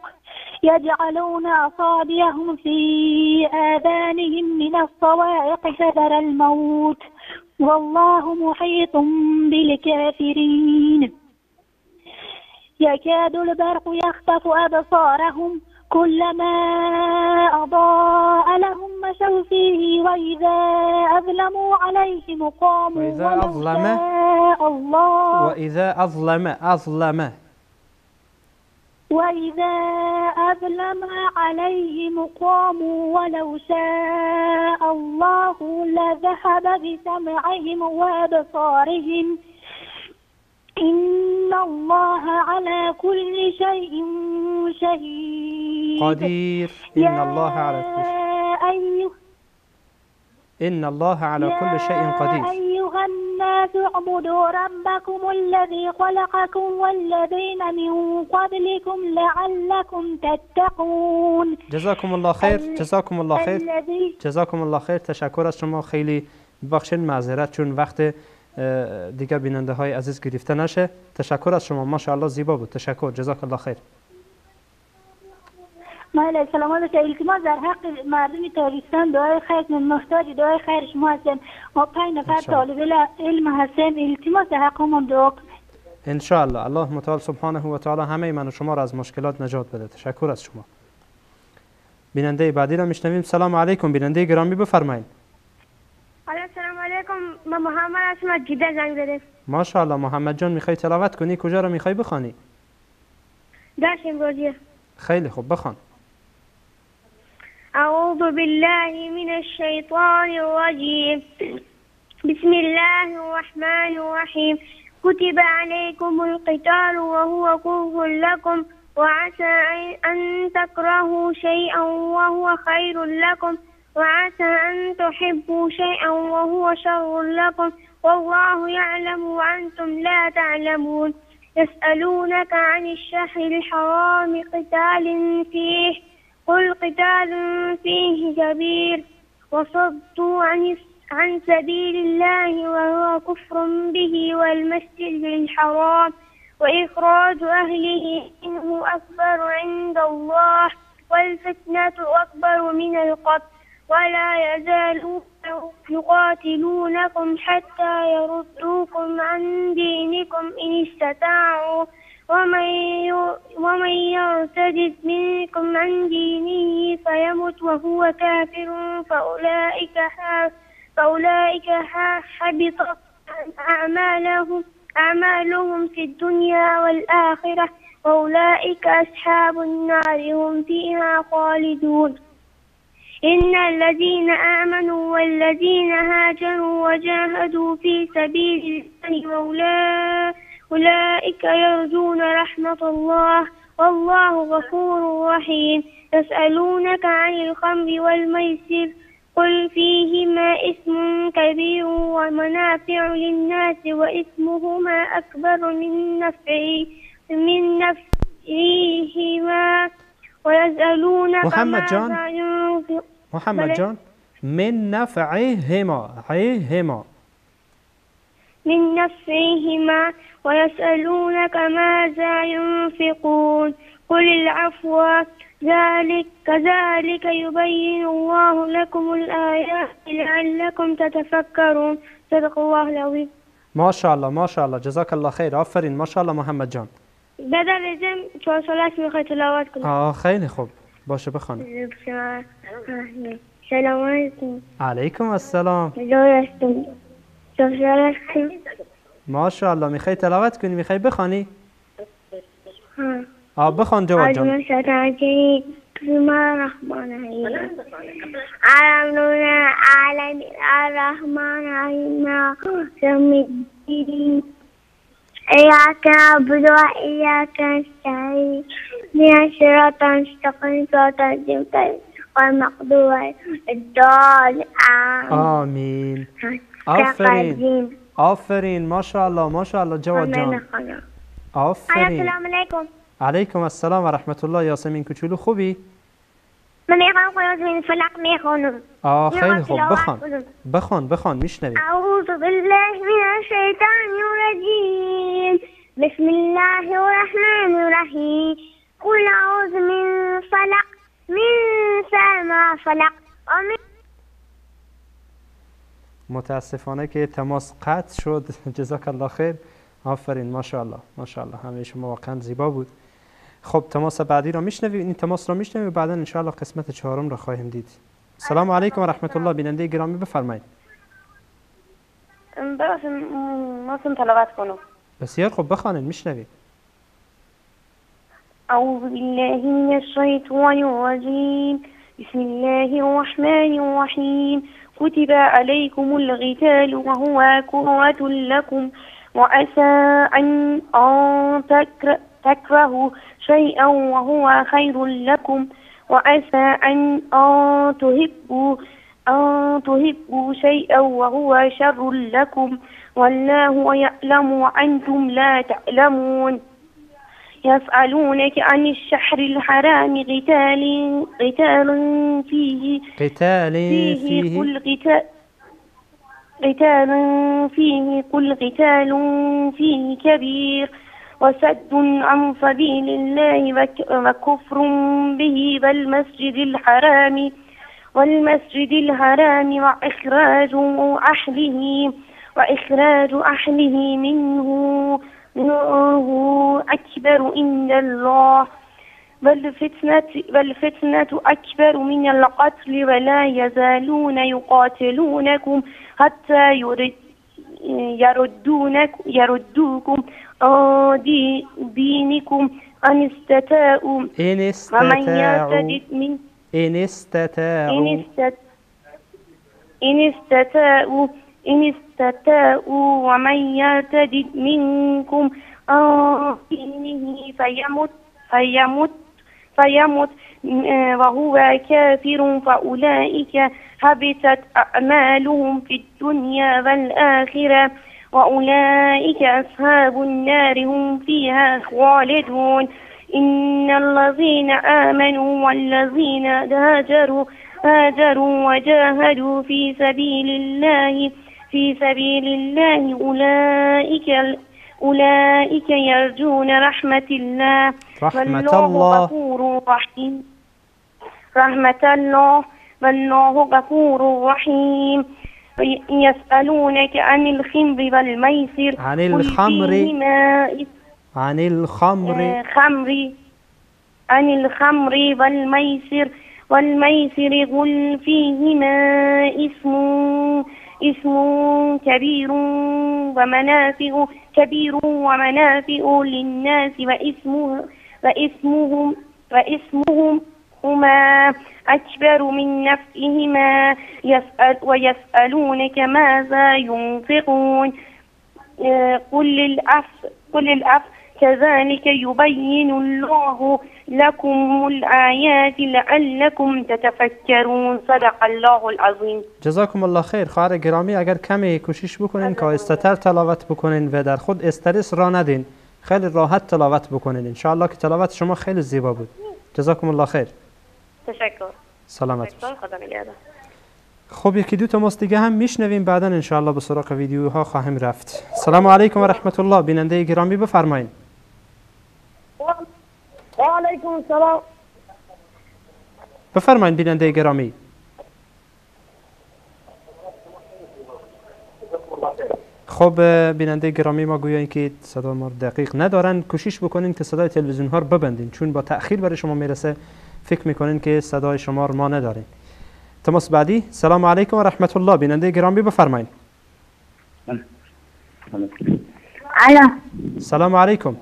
يجعلون أصابعهم في آذانهم من الصواعق حذر الموت والله محيط بالكافرين. يكاد البرق يخطف أبصارهم كلما أضاء لهم مشوا فيه وإذا أظلموا عليهم قاموا وإذا أظلم وإذا أظلم عليهم قاموا ولو شاء الله لذهب بسمعهم وأبصارهم إن الله على كل شيء شهيد قدير. إن الله على كل شيء قدير. يا أيها الناس اعبدوا ربكم الذي خلقكم والذين من قبلكم لعلكم تتقون. جزاكم الله خیر. جزاكم الله خیر. تشکر از شما. خیلی ببخشید معذرت چون وقت دیگه بیننده های عزیز گرفته نشه. تشکر از شما. ماشاءالله زیبا بود. تشکر. جزاک الله خیر. مالا سلامات و التماس در حق مردم تاجیکستان دعای خیر من محتاج دعای خیر شما هستیم. ما 5 نفر طالب علم هستیم. التماس در حق ما دعا کنید. ان شاء الله. الله متعال سبحانه و تعالی همه من و شما را از مشکلات نجات بده. تشکر از شما. بیننده بعدی را میشنویم. سلام علیکم. بیننده گرامی بفرمایید. سلام علیکم. من محمد هستم از جده زنگ زدم. ماشاءالله محمد جان میخوای تلاوت کنی؟ کجا را میخوای بخوانی؟ درس امروزی. خیلی خوب بخوان. أعوذ بالله من الشيطان الرجيم بسم الله الرحمن الرحيم كتب عليكم القتال وهو كره لكم وعسى أن تكرهوا شيئا وهو خير لكم وعسى أن تحبوا شيئا وهو شر لكم والله يعلم وأنتم لا تعلمون يسألونك عن الشهر الحرام قتال فيه قل قتال فيه كبير وصدوا عن سبيل الله وهو كفر به والمسجد الحرام وإخراج أهله منه أكبر عند الله والفتنة أكبر من القتل ولا يزالون يقاتلونكم حتى يردوكم عن دينكم إن استطاعوا ومن يرتد منكم عن دينه فيمت وهو كافر فأولئك حبطت أعمالهم في الدنيا والآخرة وأولئك أصحاب النار هم فيها خالدون إن الذين آمنوا والذين هاجروا وجاهدوا في سبيل الله أولئك يرجون رحمة الله والله غفور رحيم يسألونك عن الخمر والميسر قل فيهما اسم كبير ومنافع للناس وإثمهما أكبر من نفعهما ويسألونك محمد جان من نفعهما ويسألونك ماذا ينفقون قل العفو كذلك يبين الله لكم الآيات لعلكم تتفكرون صدق الله العظيم. ما شاء الله جزاك الله خیر. آفرین. ما شاء الله محمد جان. بدرجم 4 سالش میخوای تلاوت کنی؟ خیلی خوب. باشه بخوان. سلام علیکم. علیکم السلام. ما شاء الله. میخوای تلاوت کنی؟ میخوای بخوانی؟ بخوان جواد جان. بسم الله الرحمن الرحيم الرحمن الرحيم إياك نعبد وإياك نستعين اهدنا الصراط المستقيم صراط الذين أنعمت عليهم الضالين آمين. آفرین. ماشاءالله جواد جان. آفرین. السلام علیکم. علیکم السلام و رحمت الله. یاسمین کوچولو خوبی؟ من میخوام قیاس من فلق میخونم. خیلی خوب. بخوان میشنوی. اعوذ بالله من الشیطان الرجیم بسم الله الرحمن الرحیم قل اعوذ من فلق من شر ما خلق متاسفانه که تماس قطع شد. جزاک الله خیر. آفرین. ماشاءالله. همه شما واقعا زیبا بود. خب تماس بعدی را میشنویم، این تماس را میشنویم و بعدا ان شاء الله قسمت چهارم را خواهیم دید. سلام علیکم و رحمت الله. بیننده گرامی بفرمایید. ببخشید ممکن تلاوت کنم. بسیار خوب بخوانید میشنوید. أعوذ بالله من الشيطان الرجيم بسم الله الرحمن الرحيم كتب عليكم القتال وهو كرة لكم وعسى أن تكرهوا شيئا وهو خير لكم وعسى أن تحبوا شيئا وهو شر لكم والله يعلم وأنتم لا تعلمون يسألونك عن الشهر الحرام قتال فيه قل قتال فيه كبير وسد عن سبيل الله وكفر به والمسجد الحرام وإخراج أهله منه أكبر عند الله والفتنة أكبر من القتل ولا يزالون يقاتلونكم حتى يردوكم عن دينكم إن استطاعوا ومن يرتد منكم عن دينه فيمت وهو كافر فأولئك حبطت أعمالهم في الدنيا والآخرة وأولئك أصحاب النار هم فيها خالدون إن الذين آمنوا والذين هاجروا وجاهدوا في سبيل الله أولئك يرجون رحمة الله والله غفور رحيم والله غفور رحيم يسألونك عن الخمر والميسر والميسر قل فيهما اسم كبير ومنافع للناس واسمهما أكبر من نفعهما ويسألونك ماذا ينفقون قل العفو كذلك يبين الله لكم الآيات لعلكم تتفكرون. صدق الله العظیم. جزاکم الله خیر. خواهر گرامی اگر کمی کوشش بکنین که آهسته‌تر تلاوت بکنین و در خود استرس را ندین، خیلی راحت تلاوت بکنین ان شاء الله که تلاوت شما خیلی زیبا بود. جزاکم الله خیر. تشکر. سلامت باشید. خدا نگهدار. خب یکی دو تماس دیگه هم میشنویم بعدا ان شاء الله به سراغ ویدیوها خواهیم رفت. سلام علیکم و رحمت الله. بیننده گرامی بفرمایید. و علیکم السلام. بفرمایید بیننده گرامی. خب بیننده گرامی ما گویا اینکه صدا ما دقیق ندارن، کوشش بکنین که صدای تلویزیون ها رو ببندین چون با تأخیر برای شما میرسه فکر میکنین که صدای شما رو ما ندارین. تماس بعدی. سلام علیکم و رحمت الله. بیننده گرامی بفرمایید. سلام علیکم.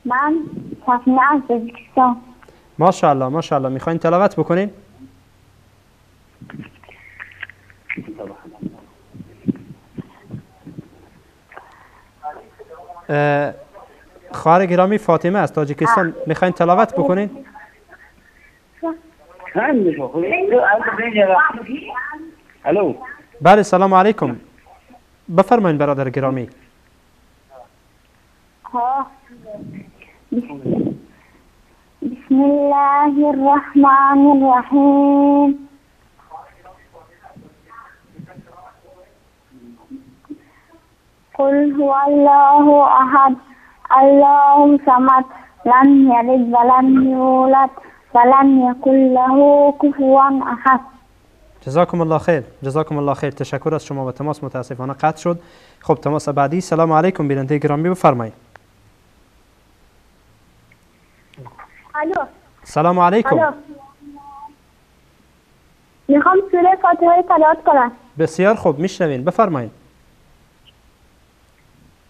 من صفنه از تاجیکستان. ماشاءالله ماشاءالله. میخواین تلاوت بکنین؟ خواهر گرامی فاطمه از تاجیکستان میخواین تلاوت بکنین؟ الو. بله سلام علیکم. بفرمایید برادر گرامی. بسم الله الرحمن الرحیم. قل هو الله احد الله الصمد لم يلد ولم يولد ولم يكن له كفوا احد. جزاکم الله خیر. جزاکم الله خیر. تشکر از شما. و تماس متاسفانه قطع شد. خب تماس بعدی. سلام علیکم بیننده گرامی بفرمایید. الو. سلام علیکم. الو. میخوام سوره فاتحه تلاوت کنم. بسیار خوب، میشنوین، بفرمایید.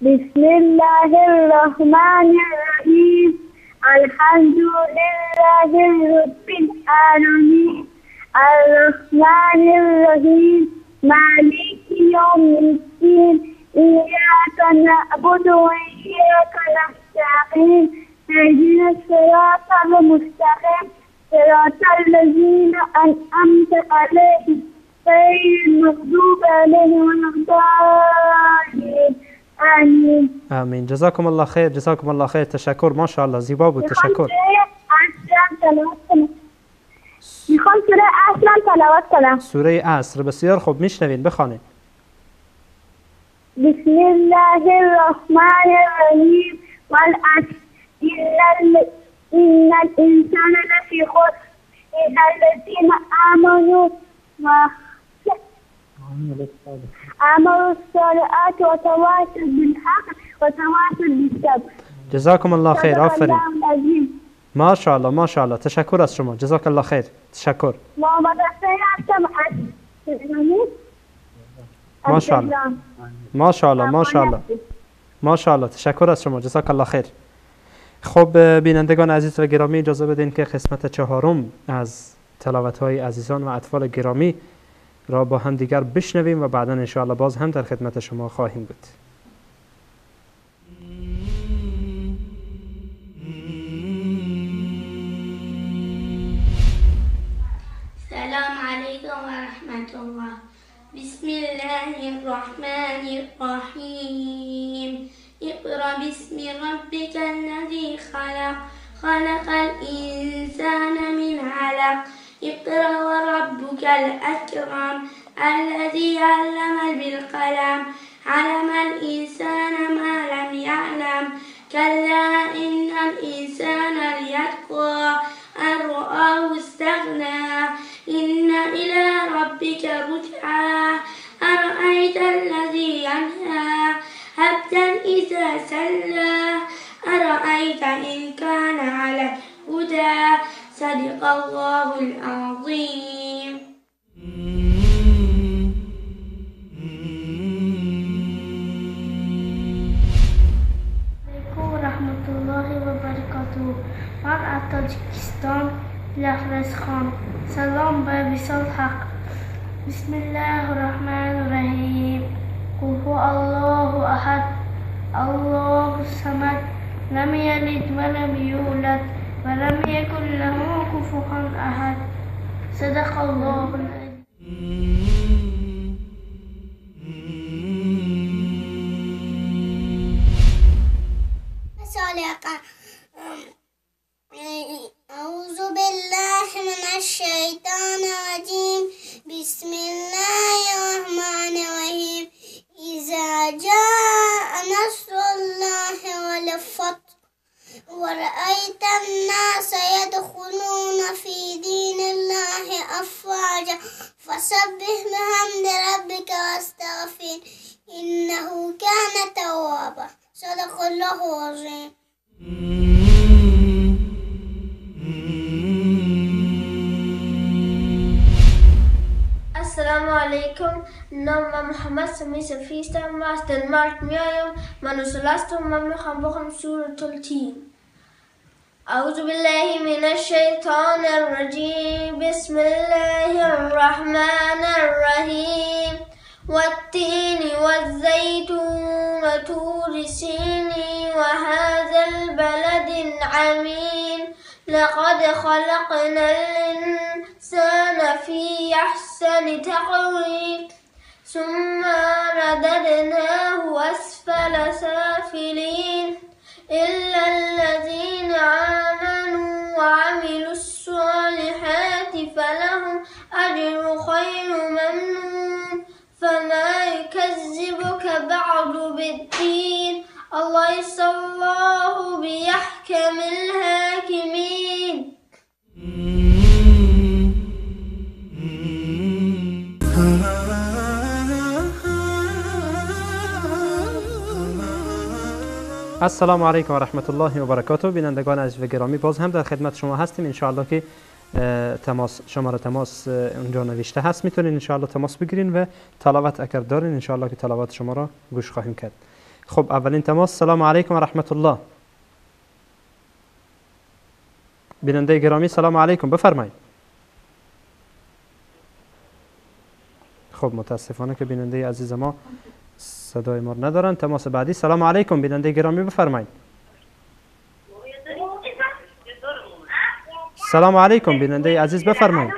بسم الله الرحمن الرحیم. الحمد لله رب العالمین الرحمن الرحیم مالک یوم الدین ایاک نعبد و ایاک نستعین اهدنا الصراط المستقیم صراط الذین انعمت علیهم غیر المغضوب علیهم ولا الضالین. آمین. آمین. جزاکم الله خیر، جزاکم الله خیر. تشکر، ماشاءالله، زیبا بود. تشکر. میخوام سوره عصر تلاوت کنم. سوره عصر، بسیار خوب، میشنوین، بخوانید. بسم الله الرحمن الرحیم والعصر ان الانسان لفی خسر الا الذین آمنوا عملوا الصالحات وتواصوا بالحق وتواصوا بالصبر. جزاکم الله خیر. آفرین. ماشاءالله ماشاءالله. تشکر از شما. جزاک الله خیر. تشکر. ماشاءالله ماشاءالله ماشاءالله ماشاءالله. تشکر از شما. جزاک الله خیر. خب بینندگان عزیز و گرامی، اجازه بدین که قسمت چهارم از تلاوت‌های عزیزان و اطفال گرامی را با هم دیگر بشنویم و بعدا ان شاءالله باز هم در خدمت شما خواهیم بود. السلام عليكم ورحمة الله. بسم الله الرحمن الرحيم. اقرأ باسم ربك الذي خلق خلق الإنسان من علق اقرأ وربك الأكرم الذي علم بالقلم علم الإنسان ما لم يعلم كلا إن الإنسان ليطغى أن رآه استغنى إن إلى ربك رجعى أرأيت الذي ينهى عبدا إذا سلى أرأيت إن كان على الهدى صدق الله العظيم. ورحمة الله وبركاته. من از تاجیکستان لحرز خان. سلام به وصال حق. بسم الله الرحمن الرحیم. قل هو الله احد الله الصمد لم يلد ولم يولد ولم يكن له كفوا احد. صدق الله العظیم. أعوذ بالله من الشيطان الرجيم. بسم الله الرحمن الرحيم. إذا جاء نصر الله والفتح ورأيت الناس يدخلون في دين الله أفواجا فسبح بحمد ربك واستغفر إنه كان توابا. صدق الله العظيم. السلام عليكم. نام محمد سمي سفيستا ما استلمت ميايم من سلاستم من خبخم سورة التين. أعوذ بالله من الشيطان الرجيم. بسم الله الرحمن الرحيم. والتين والزيتون وطور سينين وهذا البلد العميم. لقد خلقنا الإنسان في أحسن تقويم ثم رددناه أسفل سافلين إلا الذين آمنوا وعملوا الصالحات فلهم أجر غير ممنون. فما يكذبك بعد بالدين. أليس الله بيحكم الحاكمين. السلام علیکم و رحمت الله و برکاته. بینندگان عزیز و گرامی، باز هم در خدمت شما هستیم. انشاءالله که شماره تماس اونجا نوشته هست، میتونین انشاءالله تماس بگیرین و تلاوت اگر دارین انشاءالله که تلاوت شما را گوش خواهیم کرد. خب اولین تماس. سلام علیکم و رحمت الله. بیننده گرامی سلام علیکم، بفرمایید. خب متاسفانه که بیننده عزیز ما صدای ما ندارن. تماس بعدی. سلام علیکم بیننده گرامی، بفرمایید. سلام علیکم بیننده عزیز، بفرمایید.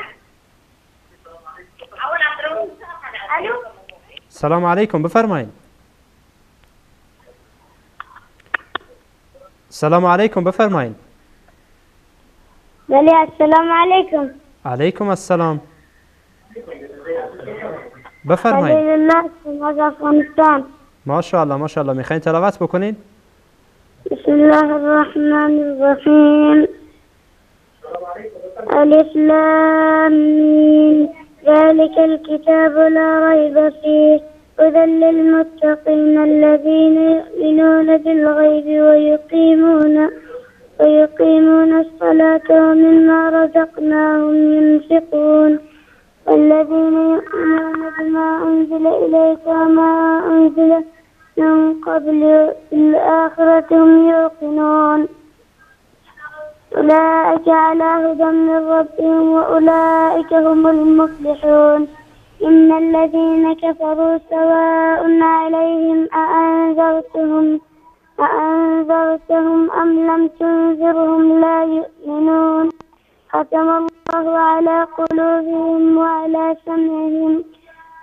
سلام علیکم، بفرمایید. سلام علیکم، بفرمایید. بله السلام علیکم. علیکم السلام، بفرمایید. خلیل الله از افغانستان. ماشاءالله ماشاءالله. میخواین تلاوت بکنید؟ بسم الله الرحمن الرحیم. الف لام میم ذلك الكتاب لا ريب فيه هدى للمتقين الذين يؤمنون بالغيب ويقيمون الصلاة ومما رزقناهم ينفقون والذين يؤمنون بما أنزل إليك وما أنزل من قبل بالآخرة هم يوقنون أولئك على هدى من ربهم وأولئك هم المفلحون إن الذين كفروا سواء عليهم أأنذرتهم أم لم تنذرهم لا يؤمنون ختم الله على قلوبهم وعلى سمعهم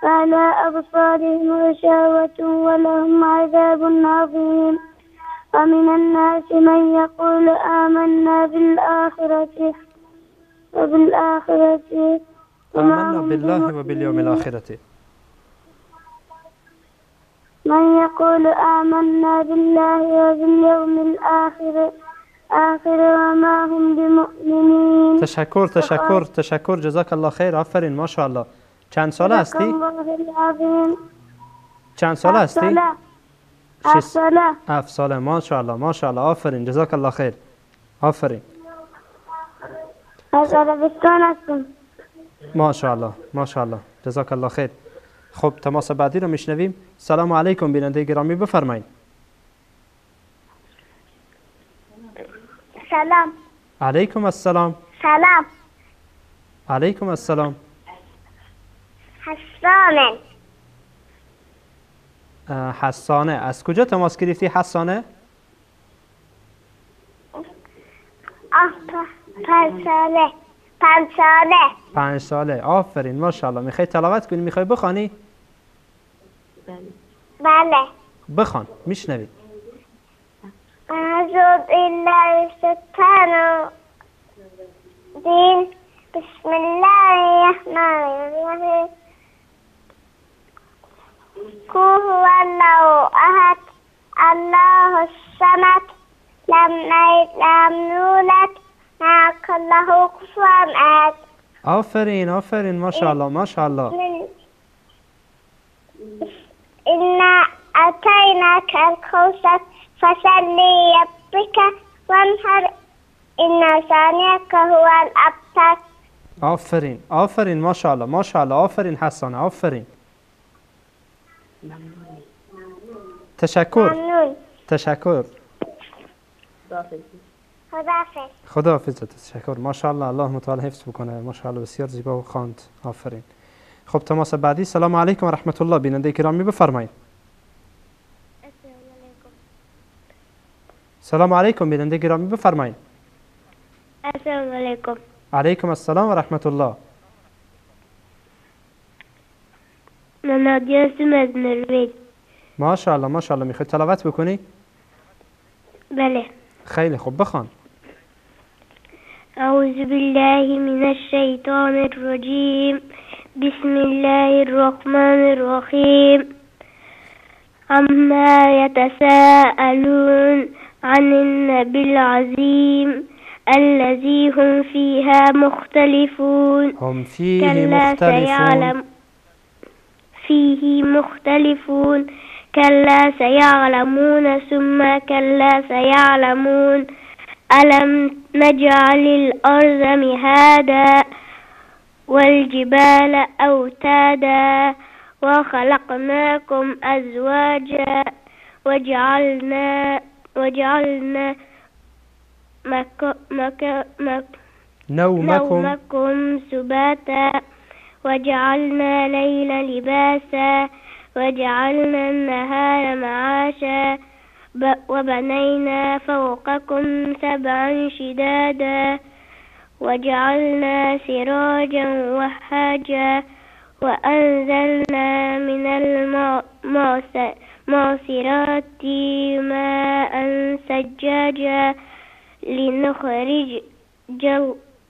وعلى أبصارهم غشاوة ولهم عذاب عظيم ومن الناس من يقول آمنا بالله وباليوم الآخرة من يقول آمنا بالله وباليوم الآخر وما هم بمؤمنين. تشکر جزاک الله خیر. آفرین ماشاءالله. چند ساله هستی؟ چند ساله هستی؟ 7 ساله. ماشاءالله آفرین جزاک الله خیر. آفرین. از عربستان هستم. ماشاءالله جزاک الله خیر. خب تماس بعدی رو میشنویم. سلام علیکم بیننده گرامی، بفرمایید. سلام. علیکم السلام. سلام. علیکم السلام. حسانه. از کجا تماس گرفتی حسانه؟ 5 ساله. آفرین ماشاءالله. میخوای تلاوت کنی؟ میخوای بخوانی؟ بله. بخوان، میشنوید. اعوذ بالله الشیطان الرجیم بسم الله الرحمن الرحیم قل هو الله احد الله الصمد لم يلد ولم يولد ولم يكن له كفوا احد. آفرین ماشاءالله. إنا أتيناك الكوثر فصل لربك وانحر إن شانئك هو الأبتر. آفرین ماشاءالله. آفرین حسانه. آفرین. تشکر. خداحافظ. تشکر. ماشاءالله. الله متعال حفظ بکنه. ماشاءالله بسیار زیبا و خواند. آفرین. خب تماس بعدی. سلام علیکم و رحمت الله بیننده گرامی، بفرمایید. سلام علیکم بیننده گرامی، بفرمایید. السلام علیکم. علیکم السلام و رحمت الله. من نادیه هستم از نروژ. ماشاءالله. میخوای تلاوت بکنی؟ بله. خیلی خوب، بخوان. اعوذ بالله من الشیطان الرجیم بسم الله الرحمن الرحیم عما يتساءلون عن النبي العظيم الذي هم فيه مختلفون كلا سيعلمون ثم كلا سيعلمون ألم نجعل الأرض مهادا والجبال أوتادا وخلقناكم أزواجا وجعلنا نومكم سباتا وجعلنا الليل لباسا وجعلنا النهار معاشا وبنينا فوقكم سبعا شدادا وجعلنا سراجا وهاجا وأنزلنا من المعصرات ماء ثجاجا لنخرج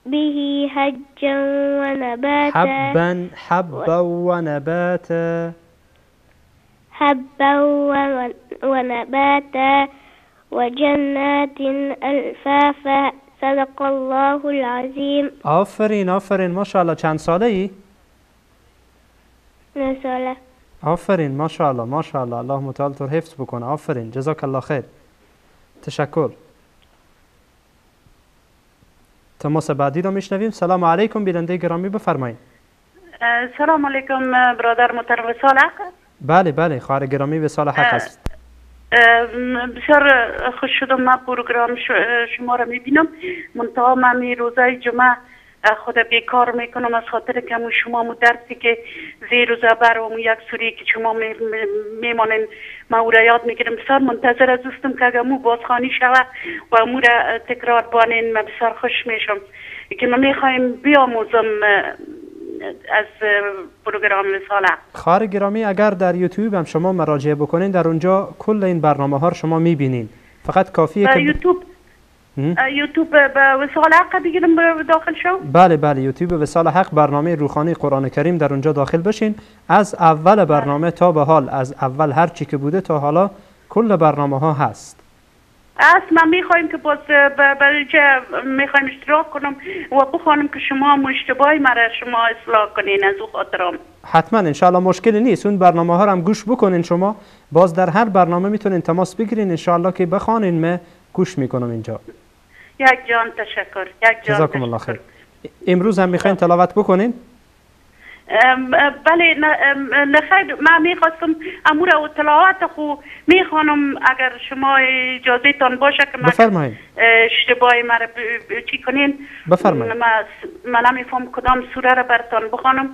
به حجا ونباتا حبا ونباتا وجنات ألفافا صدق الله العظیم. آفرین آفرین، ماشاءالله. چند ساله ای؟ 9 ساله. آفرین، ماشاءالله ماشاءالله. الله متعال تو حفظ بکنه. آفرین، جزاک الله خیر. تشکر. تماس بعدی رو میشنویم. سلام علیکم بیننده گرامی، بفرمایید. سلام علیکم برادر محترم وصال حق. بله بله، خواهر گرامی وصال حق است. بسیار خوش شدم من پروگرام شما را میبینم. منتها من روزای جمعه خود بیکار میکنم از خاطر که شما درسی که زیر و زبر و یک سوری که شما میمانین من او را یاد میگیرم. بسیار منتظر از دوستم که اگر مو بازخوانی شوه و امو را تکرار بانین من بسیار خوش میشم که من میخوایم بیاموزم از پروگرام وصال. خواهر گرامی، اگر در یوتیوب هم شما مراجعه بکنین در اونجا کل این برنامه ها رو شما میبینین. فقط کافیه که یوتیوب به وصال حق بگیرم داخل شو. بله بله، یوتیوب وصال حق، برنامه روحانی قرآن کریم، در اونجا داخل بشین. از اول برنامه تا به حال، از اول هر چی که بوده تا حالا کل برنامه ها هست. ما میخوایم که باز برای میخوایم اشتراک کنم و بخوانم که شما اشتباهی مرا شما اصلاح کنین از او خاطرم. حتما انشاءالله مشکلی نیست. اون برنامه ها رو هم گوش بکنین شما. باز در هر برنامه میتونین تماس بگیرین انشاءالله که بخوانین. من گوش میکنم اینجا. یک جان تشکر. جزاکم الله خیر. امروز هم میخواین تلاوت بکنین؟ بله نخیر، من میخواستم امور و تلاوت خو میخوانم اگر شما اجازه تان باشه که بفرمایید. اشتباهی مرا چی کنین. بفرمایید. من نمیفهم کدام سوره را برتان بخوانم.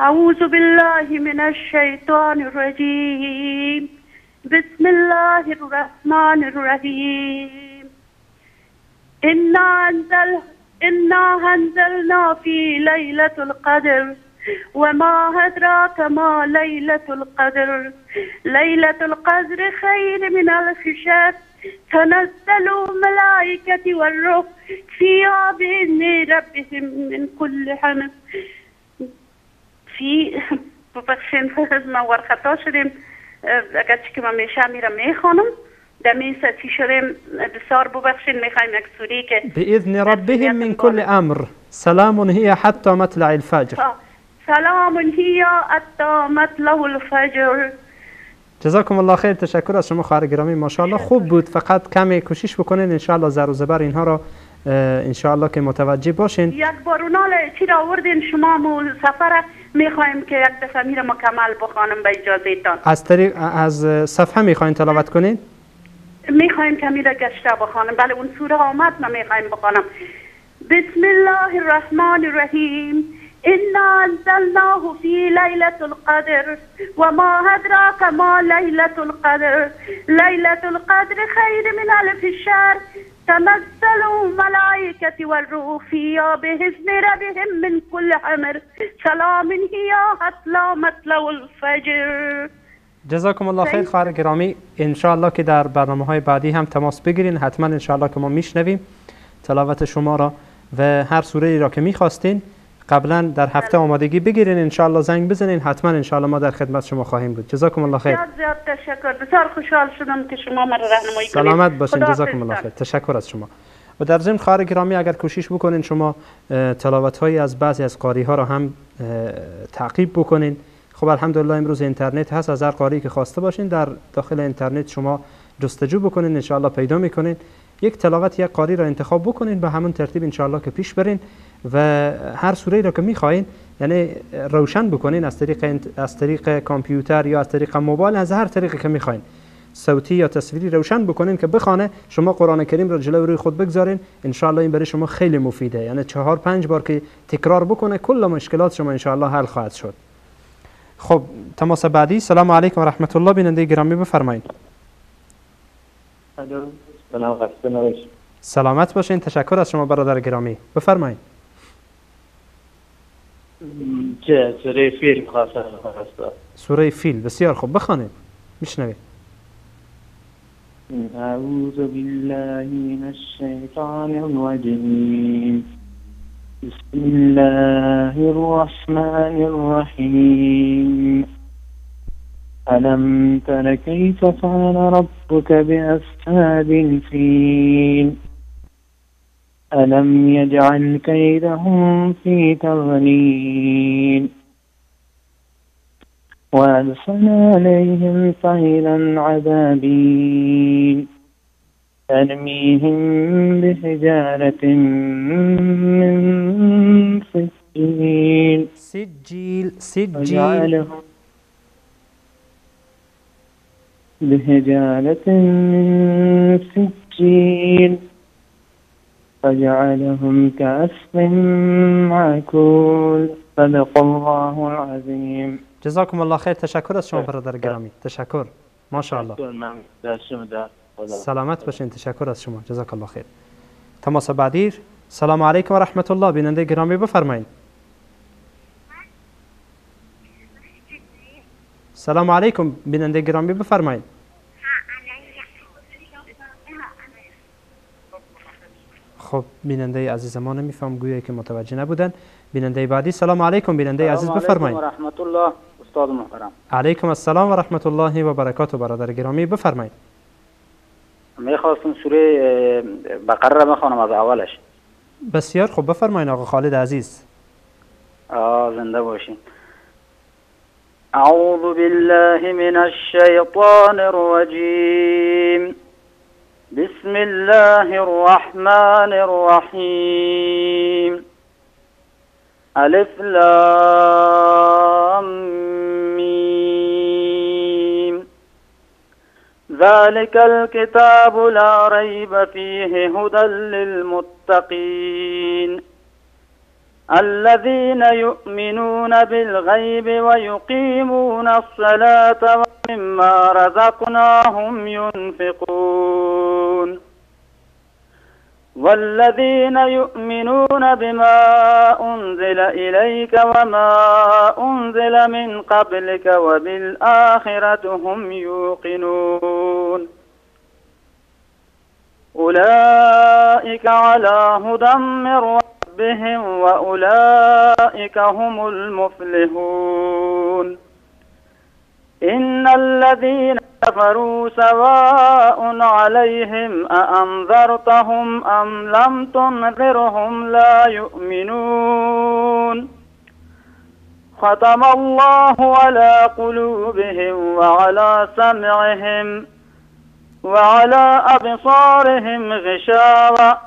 اعوذ بالله من الشیطان الرجیم. بسم الله الرحمن الرحیم. إنا أنزلنا في ليلة القدر وما أدراك ما ليلة القدر. ليلة القدر خير من ألف شهر. تنزل الملائكة والروح فيها بإذن ربهم من كل أمر. في بخشن ما ورخطا شدیم اگر چی که من میرم میخوانم دمی ستی شدیم بسیار ببخشین. میخوایم یک سوری که بإذن ربهم من كل امر سلام هي حتى مطلع الفجر. سلام هي حتى مطلع الفجر. جزاکم الله خیر. تشکر از شما خواهر گرامی، ماشاءالله خوب بود. فقط کمی کوشش بکنین انشاءالله زر و زبر اینها را انشاءالله که متوجه باشین. یک بارونال چی را آوردین شما مو سفر میخوایم که یک دفعه میره مکمل بخوانم به اجازه تان. از صفحه میخواین تلاوت کنین؟ میخوایم که میره گشته بخوانم. بله اون سوره آمد ما میخوایم بخوانم. بسم الله الرحمن الرحیم. إنا أنزلناه في ليلة القدر وما أدراك ما ليلة القدر. ليلة القدر خير من ألف شهر. تنزل الملائكة والروح فيها بإذن ربهم من كل أمر. سلام هي حتى مطلع الفجر. جزاکم الله خیر خواهر گرامی. انشاءالله که در برنامه‌های بعدی هم تماس بگیرین. حتما انشاءالله که ما میشنویم تلاوت شما را و هر سوره را که میخواستین قبلا در هفته آمادگی بگیرین. انشاءالله زنگ بزنین. حتما انشاءالله ما در خدمت شما خواهیم بود. جزاکم الله خیر. زیاد تشکر. بسیار خوشحال شدم که شما مرا راهنمایی کنید. سلامت باشین. جزاکم الله خیر. تشکر از شما. و در ضمن خواهر گرامی اگر کوشش بکنین شما تلاوت های از بعضی از قاری ها را هم تعقیب بکنین. خب الحمدلله امروز اینترنت هست، از هر قاری که خواسته باشین در داخل اینترنت شما جستجو بکنین، ان شاء الله پیدا میکنین. یک تلاوت یک قاری را انتخاب بکنین، به همون ترتیب ان شاء الله که پیش برین و هر سوره را که میخواین یعنی روشن بکنین از طریق کامپیوتر یا از طریق موبایل، از هر طریقی که میخواین، صوتی یا تصویری روشن بکنین که بخونه. شما قرآن کریم را جلوی روی خود بگذارین، ان شاء الله این برای شما خیلی مفیده. یعنی 4-5 بار که تکرار بکنه کل مشکلات شما ان شاء الله حل خواهد شد. خب تماس بعدی. سلام علیکم و رحمت الله. بیننده گرامی بفرمایید. سلامت باشین. تشکر از شما برادر گرامی. بفرمایید. سوره فیل خواستم. سوره فیل بسیار خوب، بخوانید میشنوید. اعوذ بالله من الشیطان الرجیم. بسم الله الرحمن الرحیم. ألم تر كيف فعل ربك بأصحاب الفيل ألم يجعل كيدهم في تضليل وأرسل عليهم طيرا عبابيل ترميهم بحجارة من سجيل بحجارة من سجيل فجعلهم كعصف معكول. صدق الله العظيم. جزاكم الله خير. تشکر از شما برادر گرامی. تشکر. ماشاءالله. سلامت باشین. تشکر از شما. جزاک الله خیر. تماس بعدی. سلام علیکم و رحمت الله. بیننده گرامی بفرمایید. سلام علیکم. بیننده گرامی بفرمایید. خب بیننده عزیز ما نمیفهم، گویا که متوجه نبودن. بیننده بعدی. سلام علیکم. بیننده عزیز بفرمایید. سلام علیکم و رحمت الله. استاد محترم. علیکم السلام و رحمت الله و برکاته برادر گرامی بفرمایید. میخواستم سوره بقره را بخوانم از اولش. بسیار خوب، بفرمایید آقا خالد عزیز. زنده باشین. اعوذ بالله من الشیطان الرجیم. بسم الله الرحمن الرحیم. الف لام میم. ذلك الكتاب لا ريب فيه هدى للمتقين الذين يؤمنون بالغيب ويقيمون الصلاة ومما رزقناهم ينفقون والذين يؤمنون بما أنزل إليك وما أنزل من قبلك وبالآخرة هم يوقنون أولئك على هدى من ربهم وأولئك هم المفلحون إن الذين كفروا سواء عليهم أأنذرتهم أم لم تنذرهم لا يؤمنون ختم الله على قلوبهم وعلى سمعهم وعلى أبصارهم غشاوة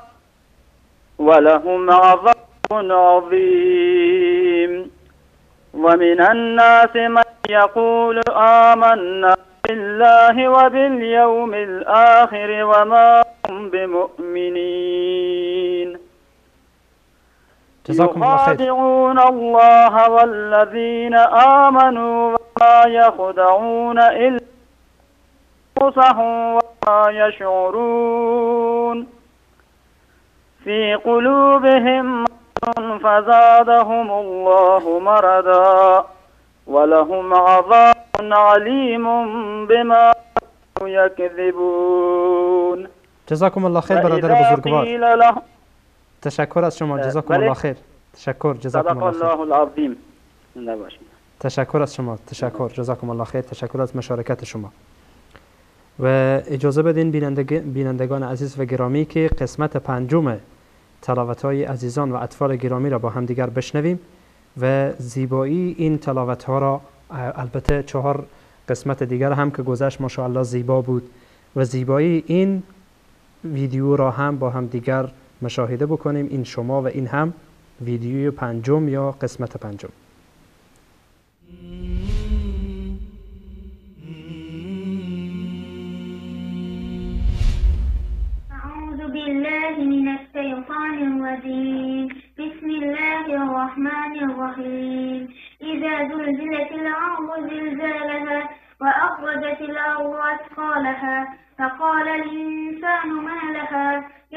ولهم عذاب عظيم ومن الناس من يقول آمنا بالله وباليوم الآخر وما هم بمؤمنين يخادعون الله والذين آمنوا وما يخدعون إلا أنفسهم وما يشعرون في قلوبهم مرض فزادهم الله مرضا ولهم عذاب عليم بما يكذبون. جزاكم الله خير برادر بزرگوار. تشکر از شما. جزاكم الله خير. تشکر. جزاكم الله خير. العظیم. تشکر از شما. تشکر. جزاكم الله خير. تشکر از مشارکت شما. و اجازه بدین بینندگان عزیز و گرامی که قسمت پنجم تلاوت‌های عزیزان و اطفال گرامی را با هم دیگر بشنویم و زیبایی این تلاوت‌ها را البته 4 قسمت دیگر هم که گذشت ماشاءالله زیبا بود و زیبایی این ویدیو را هم با هم دیگر مشاهده بکنیم. این شما و این هم ویدیوی 5 یا قسمت 5. أعوذ بالله من الشيطان الرجيم. بسم الله الرحمن الرحيم. إذا زلزلت الأرض زلزالها وأخرجت الأرض أثقالها فقال الإنسان ما لها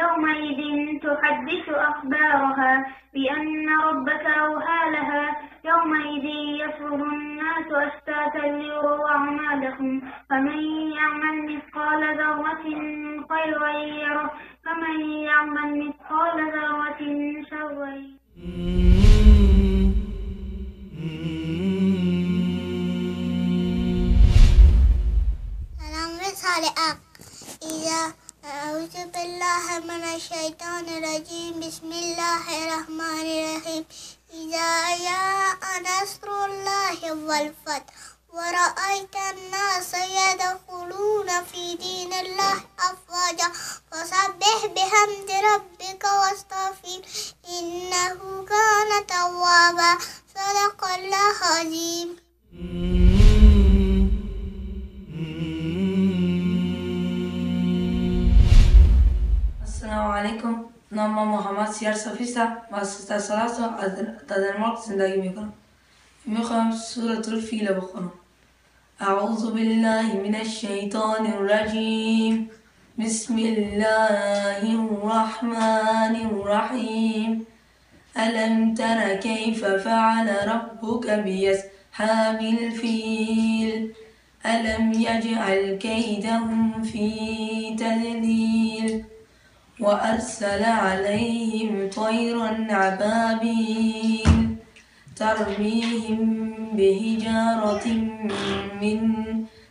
يومئذ تحدث أخبارها بأن ربك أوحى لها يومئذ يصدر الناس أشتاتا ليروا أعمالهم فمن يعمل مثقال ذرة خيرا يره فمن يعمل مثقال ذرة شرا إذا أعوذ بالله من الشيطان الرجيم. بسم الله الرحمن الرحيم. إذا جاء نصر الله والفتح ورأيت الناس يدخلون في دين الله أفواجا فسبح بحمد ربك واستغفر إنه كان توابا. صدق الله العظيم. السلام علیکم. نام محمد سیار صفیست و 13 سال است و در دنمارک زندگی میکنم. میخوام سورة الفیل بخونم. اعوذ بالله من الشیطان الرجیم. بسم الله الرحمن الرحیم. ألم تر كيف فعل ربك بأصحاب الفيل ألم يجعل كيدهم في تذليل وأرسل عليهم طيرا عبابيل ترميهم بحجارة من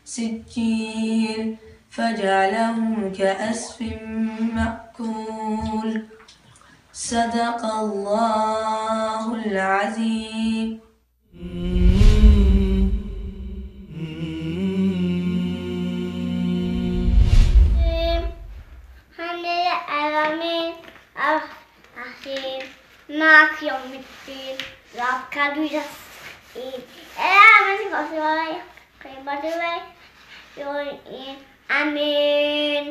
سجيل فجعلهم كعصف مأكول. صدق الله العظيم. مالك يوم الدين ربك باليسين آمين.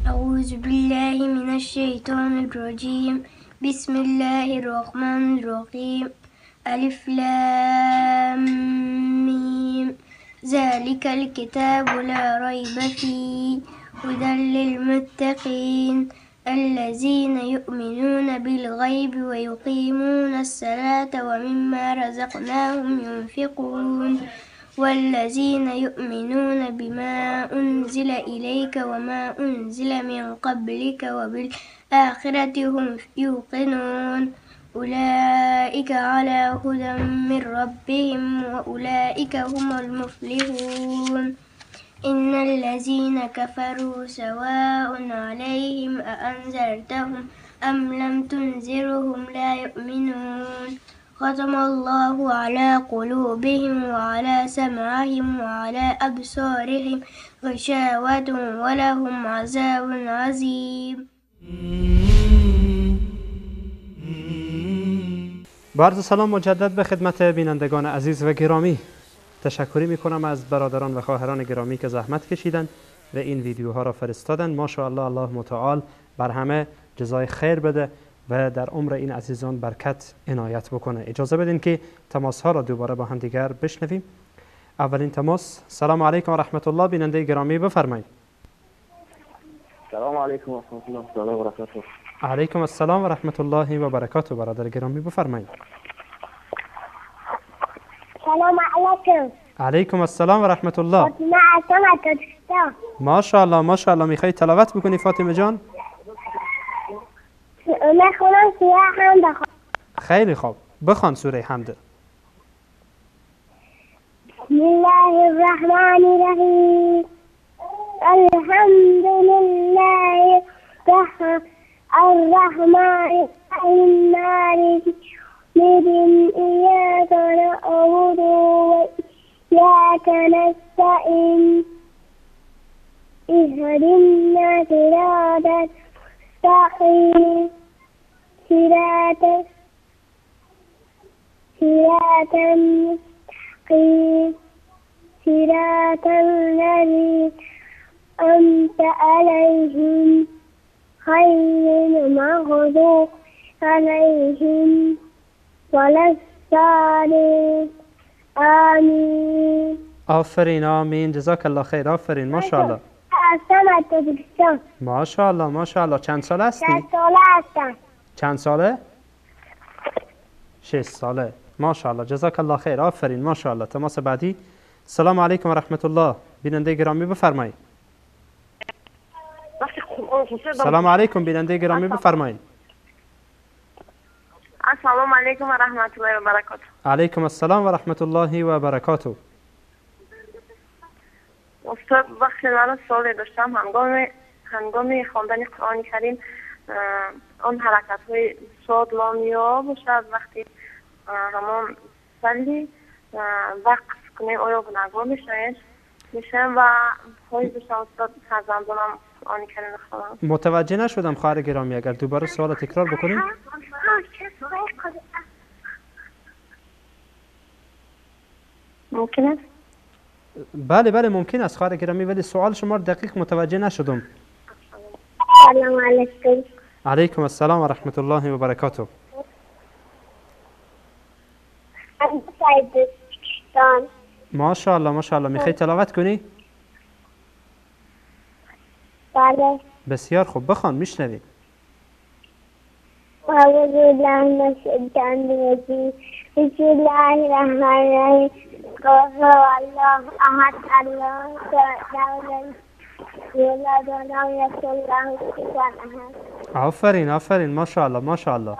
أعوذ بالله من الشيطان الرجيم. بسم الله الرحمن الرحيم. ألف لام ميم. ذلك الكتاب لا ريب فيه هدى للمتقين الذين يؤمنون بالغيب ويقيمون الصلاة ومما رزقناهم ينفقون والذين يؤمنون بما أنزل إليك وما أنزل من قبلك وبالآخرة هم يوقنون أولئك على هدى من ربهم وأولئك هم المفلحون. إن الذين كفروا سواء عليهم أأنذرتهم أم لم تنذرهم لا يؤمنون. ختم الله على قلوبهم وعلى سمعهم وعلى أبصارهم غشاوة ولهم عذاب عظيم. با عرض سلام مجدد به خدمت بینندگان عزیز و گرامی. تشکری میکنم از برادران و خواهران گرامی که زحمت کشیدن و این ویدیوها را فرستادن. ماشاءالله الله متعال بر همه جزای خیر بده و در عمر این عزیزان برکت عنایت بکنه. اجازه بدین که تماس ها را دوباره با هم دیگر بشنویم. اولین تماس. سلام علیکم و رحمت الله. بیننده گرامی بفرمایید. سلام علیکم و رحمت الله و برکاته. علیکم السلام و رحمت الله و برکاته. برادر گرامی بفرمایید. سلام علیکم. علیکم السلام و رحمت الله. فاطمه از تاجیکستان. ماشاءالله ماشاءالله. میخوای تلاوت بکنی فاطمه جان؟ میخونم سوره حمد بخوان. خیلی خوب. بخوان سوره حمد. بسم الله الرحمن الرحیم. الحمد لله الرحمن الرحيم مالك يوم إياك نعبد وإياك نستعين اهدنا صراط المستقيم صراط المستقيم صراط الذين أنعمت عليهم غير المغضوب عليهم ولا الضالين آمين. آفرین آمین جزاک الله خیر. آفرین ماشاءالله. ماشاءالله ماشاءالله. چند ساله هستی؟ 6 ساله هستم. چند ساله؟ 6 ساله. ماشاءالله جزاک الله خیر. آفرین ماشاءالله. تماس بعدی. سلام علیکم و رحمت الله. بیننده گرامی بفرمایید. سلام علیکم بیننده گرامی بفرمایید. السلام علیکم و رحمت الله و برکاته. علیکم السلام و رحمت الله و برکاته. استاد بخش من سوال داشتم. هنگام خواندن قرآن کریم آن حرکت های صاد لامیا باشد وقتی همان سلی وقت کنیم آیا گناهگار میشم و خواهی باشم استاد فرزندانم قرآن کریم بخوانم. متوجه نشدم خواهر گرامی، اگر دوباره سوال تکرار بکنیم. ممکن است؟ بله بله ممکن است خواهر گرامی، ولی سوال شما رو دقیق متوجه نشدم. سلام علیکم. علیکم السلام و رحمت الله و برکاته. ماشاءالله ماشاءالله. میخوای تلاوت کنی؟ بله. بسیار خوب، بخوان میشنویم. اعوذ بالله من الشیطان الرجیم. بسم الله الرحمن الرحیم. قل هو الله احد الله الصمد یولد ولم یکن له کفوا احد. آفرین آفرین ماشاءالله ماشاءالله.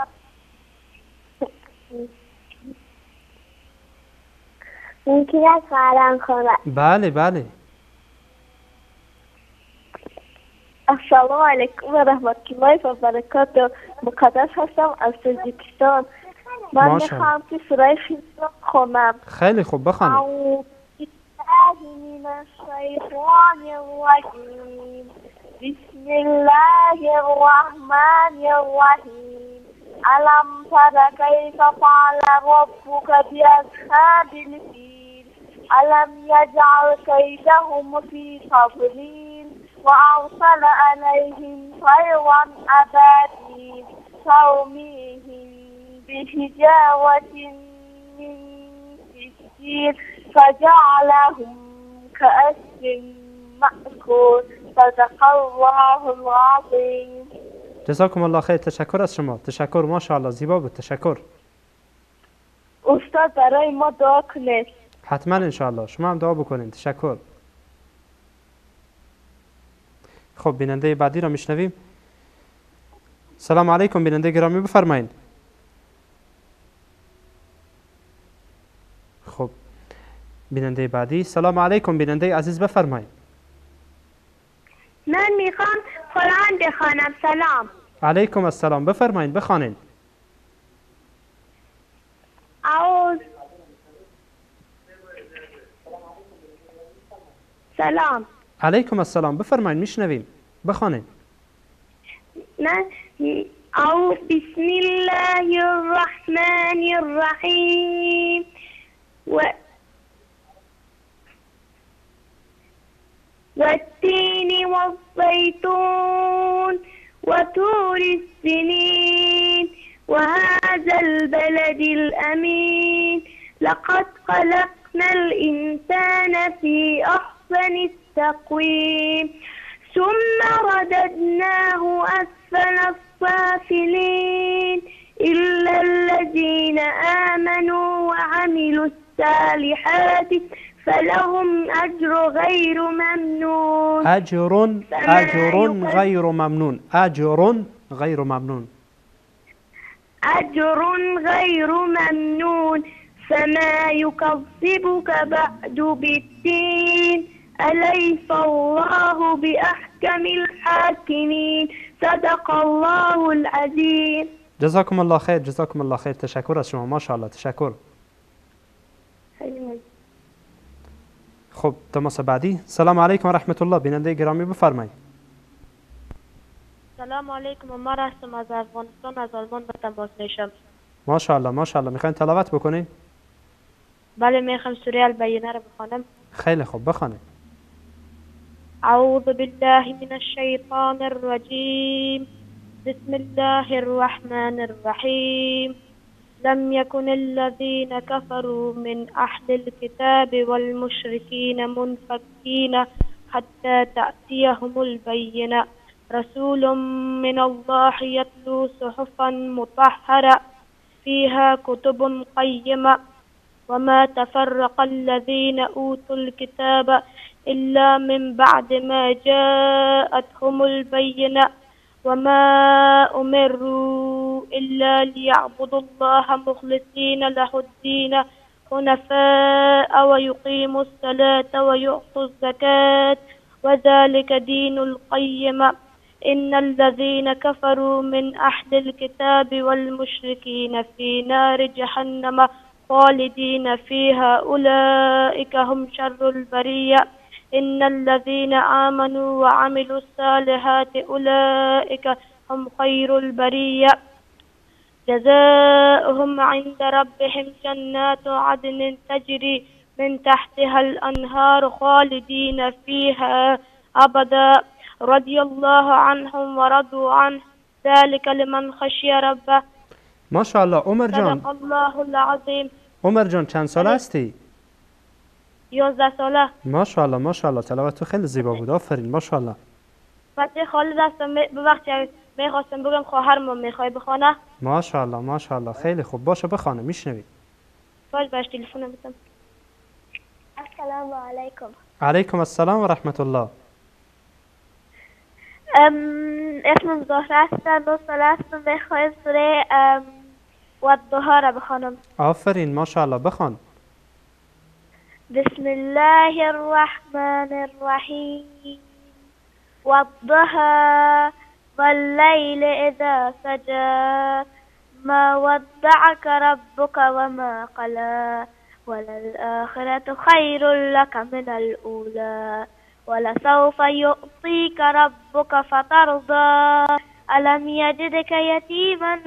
ممکن است خواهرم کنم؟ بله بله. السلام علیکم و رحمت الله و برکاته. مقدس هستم از تاجیکستان. من میخوام که سوره فیل خونم. خیلی خوب بخوانید. اعوذ بالله من الشیطان الرجیم. بسم الله الرحمن الرحیم. الم تر کیف فعل ربک باصحاب الفیل الم یجعل کیدهم فی تضلیل وأرسل عليهم طيرا أبابيل ترميهم بحجارة من سجيل فجعلهم كعصف مأكول. صدق الله العظيم. جزاكم الله خیر. تشکر از شما. تشکر ماشاءالله. زیبا بود. تشکر. استاد برای ما دعا کنید. حتما انشاءالله. شما هم دعا بکنید. تشکر. خب بیننده بعدی را میشنویم. سلام علیکم بیننده گرامی بفرمایید. خب بیننده بعدی. سلام علیکم بیننده عزیز بفرمایید. من میخوام قرآن بخوانم. سلام. علیکم السلام. بفرمایید بخوانید. سلام. علیکم السلام. بفرمایید میشنویم. بخوانید. من بسم الله الرحمن الرحیم والتين والزيتون وطور السنين وهذا البلد الأمين لقد خلقنا الإنسان في أحسن التقويم ثم رددناه أسفل السافلين إلا الذين آمنوا وعملوا الصالحات فلهم أجر غير ممنون. أجر غير ممنون. أجر غير ممنون. أجر غير ممنون. فما يكذبك بعد بالدين أليس الله بأحكم الحاكمين صدق الله العظیم. جزاكم الله خیر، جزاكم الله خیر. تشکر از شما، ماشاءالله، تشکر. خب تماس بعدی. سلام علیکم و رحمت الله. بیننده گرامی بفرمایید. سلام علیکم، عمر هستم از افغانستان، از آلمان به تماس میشم. ماشاءالله ماشاءالله. میخواین تلاوت بکنین؟ بله میخوام سوره البینه رو بخوانم. خیلی خوب، بخوانید. اعوذ بالله من الشیطان الرجیم. بسم الله الرحمن الرحیم. لم يكن الذين كفروا من أهل الكتاب والمشركين منفكين حتى تأتيهم البينة رسول من الله يتلو صحفا مطهرة فيها كتب قيمة وما تفرق الذين أوتوا الكتاب إلا من بعد ما جاءتهم البينة وما أمروا إلا ليعبدوا الله مخلصين له الدين حنفاء ويقيموا الصلاة ويؤتوا الزكاة وذلك دين القيمة إن الذين كفروا من أهل الكتاب والمشركين في نار جهنم خالدين فيها أولئك هم شر البرية إن الذين آمنوا وعملوا الصالحات أولئك هم خير البرية جزاؤهم عند ربهم جنات عدن تجري من تحتها الأنهار خالدين فيها أبدا رضي الله عنهم ورضوا عنه ذلك لمن خشي ربه. ماشاءالله. عمر جان، صدق الله العظیم. عمر جان چند ساله هستی؟ 11 ساله. ماشاءالله ماشاءالله. تلاوت تو خیلی زیبا بود، آفرین، ماشاءالله. بچه خالد هستم، ببخشید میخواستم بگم خواهرم میخوای بخونه؟ ماشاءالله ماشاءالله. خیلی خوب، باشه بخوانه، میشنوید. باش باش تلفن بدم. السلام علیکم. علیکم السلام و رحمت الله. اسمم زهره است، 9 ساله هستم، میخوایم سوره والضحی را بخوانم. آفرین، ماشاءالله، بخوان. بسم الله الرحمن الرحیم والضحى والليل إذا سجى ما ودعك ربك وما قلى وللآخرة خير لك من الأولى ولسوف يعطيك ربك فترضى ألم يجدك يتيما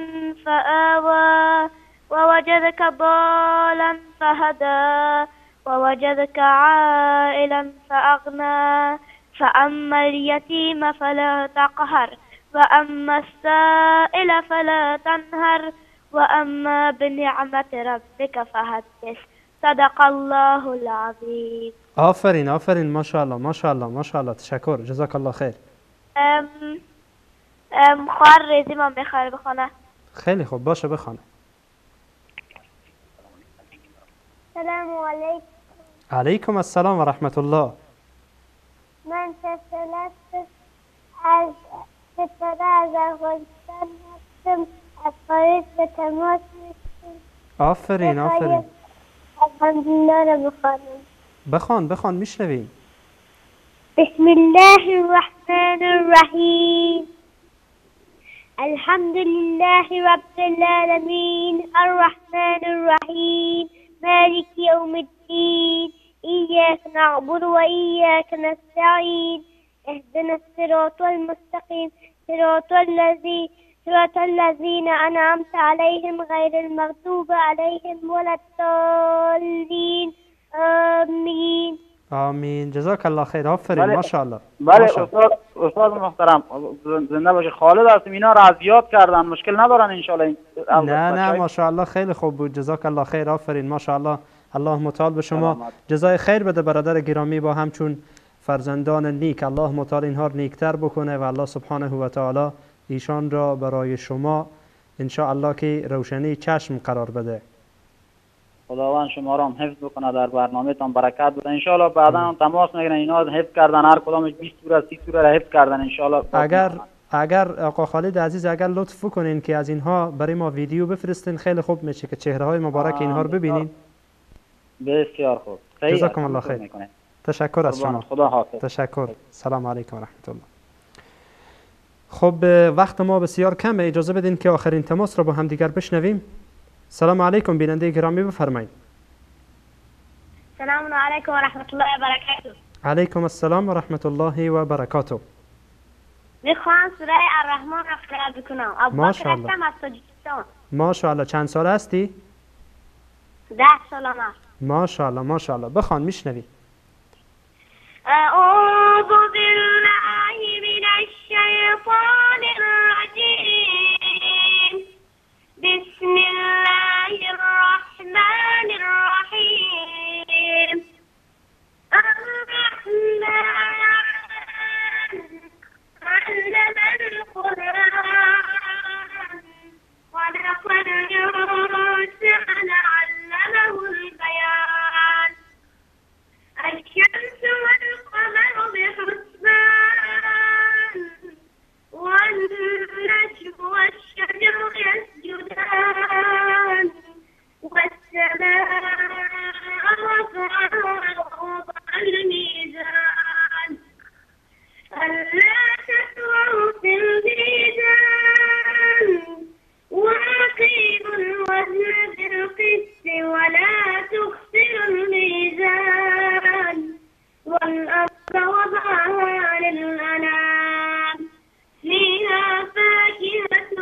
فآوى ووجدك ضالا فهدى ووجدك عائلا فأغنى فأما اليتيم فلا تقهر وأما السائل فلا تنهر وأما بنعمة ربك فحدث صدق الله العظیم. آفرین آفرین، ماشاءالله ماشاءالله ماشاءالله. تشکر، جزاک الله خیر. خواهر ریزی من بخواه بخونه. خیلی خوب، باشه بخونه. سلام علیکم. علیکم السلام و رحمت الله. من سلسلت از ستاره از افغانستان هستم، از خارج به تماس میشم. آفرین آفرین. الحمدلله را بخوانم. بخوان بخوان، میشنویم. بسم الله الرحمن الرحیم الحمد لله رب العالمين الرحمن الرحيم مالك يوم الدين إياك نعبد وإياك نستعين اهدنا الصراط المستقيم صراط الذين أنعمت عليهم غير المغضوب عليهم ولا الضالين آمين. آمین، جزاک الله خیر. آفرین، ماشاءالله. بله استاد محترم، زنده باشه. خالد هستیم، اینا را از یاد کردن، مشکل ندارن ان شاء الله. نه ماشاءالله، خیلی خوب بود، جزاک الله خیر. آفرین، ماشاءالله. الله متعال به شما جزای خیر بده برادر گرامی، با همچون فرزندان نیک. الله متعال اینها رو نیکتر بکنه و الله سبحانه و تعالی ایشان را برای شما ان شاء الله که روشنی چشم قرار بده. خداوند شما را هم حفظ بکنه، در برنامه تان برکت بده ان شاء الله. بعدا هم تماس میگیرن، اینا حفظ کردن، هر کدامش 20 سوره 30 سوره را حفظ کردن ان شاء الله. اگر آقا خالد عزیز اگر لطف کنین که از اینها برای ما ویدیو بفرستین، خیلی خوب میشه که چهره های مبارک اینها رو ببینین. بسیار خوب. جزاکم الله خیر. تشکر از شما. خدا حافظ. تشکر. سلام علیکم و رحمت الله. خب وقت ما بسیار کمه، اجازه بدین که آخرین تماس را با هم دیگر بشنویم. سلام علیکم بیننده گرامی، بفرمایید. سلام علیکم و رحمت الله و برکاته. علیکم السلام و رحمت الله و برکاته. میخوام سوره الرحمن را قرائت بکنم. ابوبکر هستم از تاجیکستان. ماشاءالله. چند ساله هستی؟ 10 سالم است. ماشاءالله ماشاءالله. بخوان میشنوی. اعوذ بالله من الشیطان الرجیم. بسم الله الرحمن الرحیم. الرحمن علم القرآن خلق الإنسان علمه البيان. الشمس والقمر بحسبان والنجم والشجر يسجدان والسماء وضع الميزان ألا تطغوا في الميزان وأقيموا الوزن بالقسط ولا تخسروا الميزان والأرض وضعها للأنام فيها فاكهة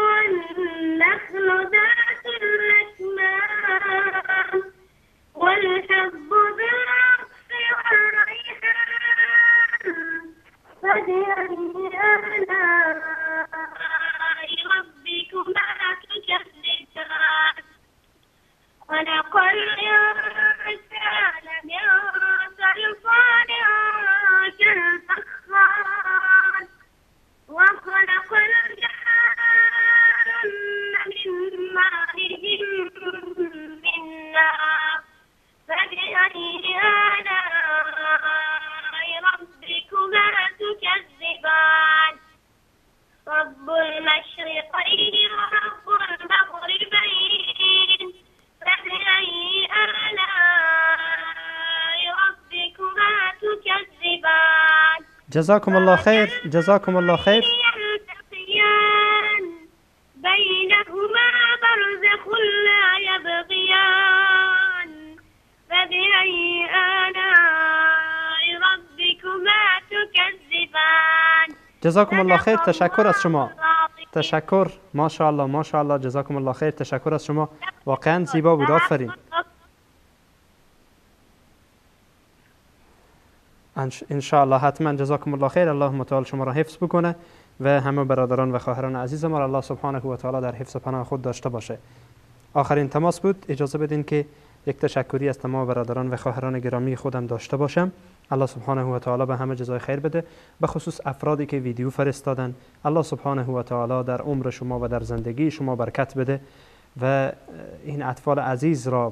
والنخل ذات الأكمام والحب ذو العصف والريحان فبأي آلاء ربكما تكذبان. خلق الإنسان من صلصال كالفخار وخلق الجان من مارج من نار فبأي آلاء ربكما تكذبان. رب المشرقين ورب المغربين فبأي آلاء ربكما تكذبان. جزاكم الله خير. جزاكم الله خير. بينهما برزخ لا يبغيان فبأي آلاء ربكما تكذبان. جزاكم الله خير. تشکر از شما. تشکر. ماشاءالله ماشاءالله. جزاكم الله خير. تشکر از شما. واقعا زیبا بود. آفرین. ان شاء الله حتما. جزاكم الله خير. اللهم تعالی شما را حفظ بکنه و همه برادران و خواهران عزیز ما را الله سبحانه و تعالی در حفظ پناه خود داشته باشه. آخرین تماس بود. اجازه بدین که یک تشکری از تمام برادران و خواهران گرامی خودم داشته باشم. الله سبحانه و تعالی به همه جزای خیر بده، به خصوص افرادی که ویدیو فرستادن. الله سبحانه و تعالی در عمر شما و در زندگی شما برکت بده و این اطفال عزیز را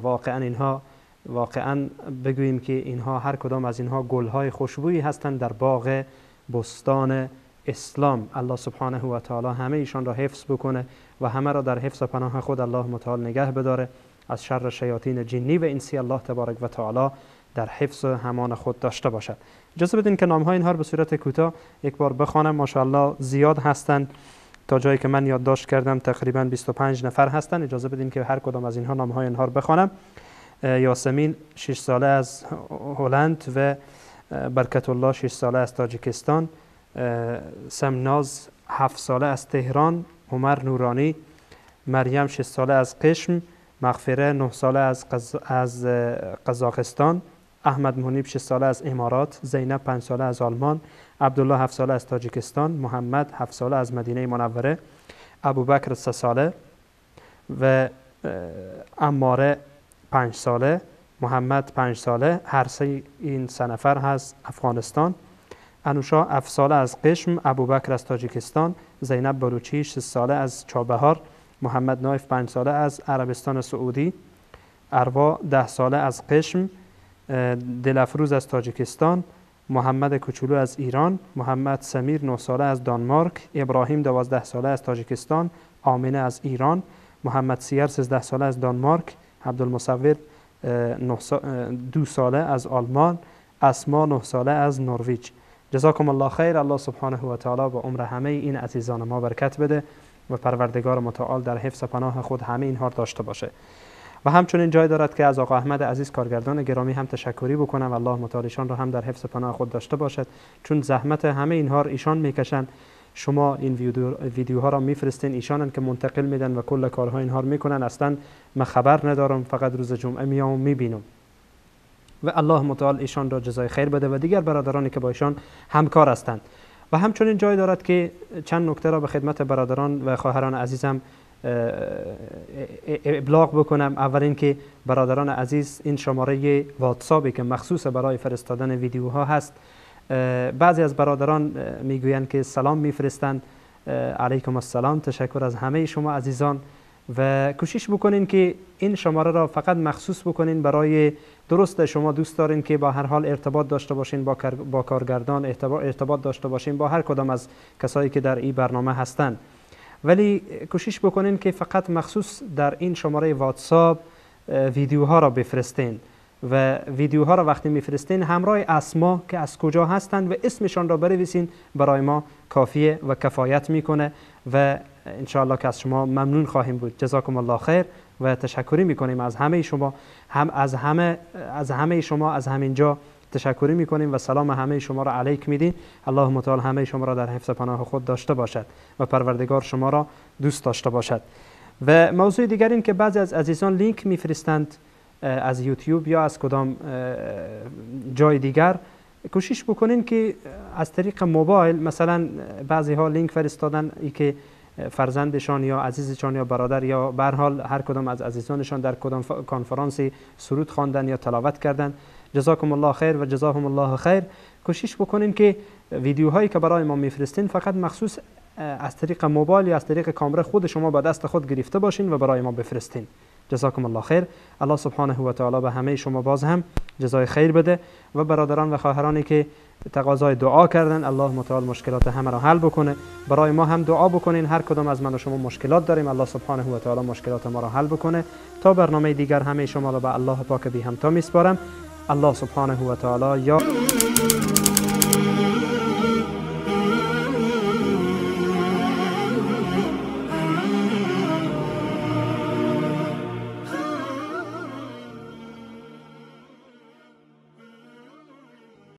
واقعا بگوییم که اینها هر کدام از اینها گلهای خوشبویی هستند در باغ بستان اسلام. الله سبحانه و تعالی همه ایشان را حفظ بکنه و همه را در حفظ پناه خود الله متعال نگه بداره. از شر شیاطین جنی و انسی الله تبارک و تعالی در حفظ همان خود داشته باشد. اجازه بدین که نام‌های اینها را به صورت کوتاه یک بار بخوانم. ماشاءالله زیاد هستند، تا جایی که من یادداشت کردم تقریبا 25 نفر هستند. اجازه بدین که هر کدام از اینها نام‌های اینها را بخوانم. یاسمین 6 ساله از هلند و برکت الله 6 ساله از تاجیکستان، سمناز 7 ساله از تهران، عمر نورانی، مریم 6 ساله از قشم، مغفره 9 ساله از قزاقستان، احمد منیب 6 ساله از امارات، زینب 5 ساله از آلمان، عبدالله 7 ساله از تاجیکستان، محمد 7 ساله از مدینه منوره، ابوبکر 3 ساله و اماره 5 ساله، محمد 5 ساله. هر سه این سه نفر از افغانستان. انوشا 7 ساله از قشم، ابوبکر از تاجیکستان، زینب بلوچی 6 ساله از چابهار، محمد نایف 5 ساله از عربستان سعودی، اروا 10 ساله از قشم، دلفروز از تاجیکستان، محمد کوچولو از ایران، محمد سمیر 9 ساله از دانمارک، ابراهیم 12 ساله از تاجیکستان، آمینه از ایران، محمد سیر 13 ساله از دانمارک، عبدالمصور 2 ساله از آلمان، اسما 9 ساله از نروژ. جزاکم الله خیر. الله سبحانه و تعالی به عمر همه این عزیزان ما برکت بده و پروردگار متعال در حفظ پناه خود همه اینها داشته باشه. و همچنین جای دارد که از آقا احمد عزیز کارگردان گرامی هم تشکری بکنم و الله متعال ایشان را هم در حفظ پناه خود داشته باشد، چون زحمت همه اینها را ایشان میکشن. شما این ویدیوها را میفرستین، ایشانن که منتقل میدن و کل کارها اینها رو میکنن. اصلا من خبر ندارم، فقط روز جمعه میام و میبینم. و الله متعال ایشان را جزای خیر بده و دیگر برادرانی که با ایشان همکار هستند. و همچنین جای دارد که چند نکته را به خدمت برادران و خواهران عزیزم ابلاغ بکنم. اول اینکه برادران عزیز این شماره واتساپی که مخصوص برای فرستادن ویدیوها هست، بعضی از برادران میگویند که سلام میفرستند. علیکم السلام، تشکر از همه شما عزیزان. و کوشش بکنین که این شماره را فقط مخصوص بکنین برای درست شما دوست دارین که با هر حال ارتباط داشته باشین با کارگردان، ارتباط داشته باشین با هر کدام از کسایی که در این برنامه هستند، ولی کوشش بکنین که فقط مخصوص در این شماره واتساپ ویدیوها را بفرستین و ویدیوها را وقتی میفرستین همراه اسما که از کجا هستند و اسمشان را بنویسین، برای ما کافیه و کفایت میکنه و انشاءالله که از شما ممنون خواهیم بود. جزاکم الله خیر و تشکری میکنیم از همه شما، از همه شما از همین جا تشکری میکنیم و سلام همه شما را علیک میدیم. الله متعال همه شما را در حفظ پناه خود داشته باشد و پروردگار شما را دوست داشته باشد. و موضوع دیگر این که بعضی از عزیزان لینک میفرستند از یوتیوب یا از کدام جای دیگر. کوشش بکنین که از طریق موبایل، مثلا بعضی ها لینک فرستادن ای که فرزندشان یا عزیزشان یا برادر یا به هر حال هر کدام از عزیزانشان در کدام کنفرانسی سرود خواندن یا تلاوت کردن. جزاکم الله خیر و جزاهم الله خیر. کوشش بکنین که ویدیوهایی که برای ما میفرستین فقط مخصوص از طریق موبایل یا از طریق کامera خود شما به دست خود گرفته باشین و برای ما بفرستین. جزاکم الله خیر. الله سبحانه و تعالی به همه شما باز هم جزای خیر بده و برادران و خواهرانی که تقاضای دعا کردن، الله متعال مشکلات همه را حل بکنه. برای ما هم دعا بکنین، هر کدام از من و شما مشکلات داریم، الله سبحانه و تعالی مشکلات ما را حل بکنه. تا برنامه دیگر همه شما را به الله پاک بی همتا میسپارم. الله سبحانه و تعالی یا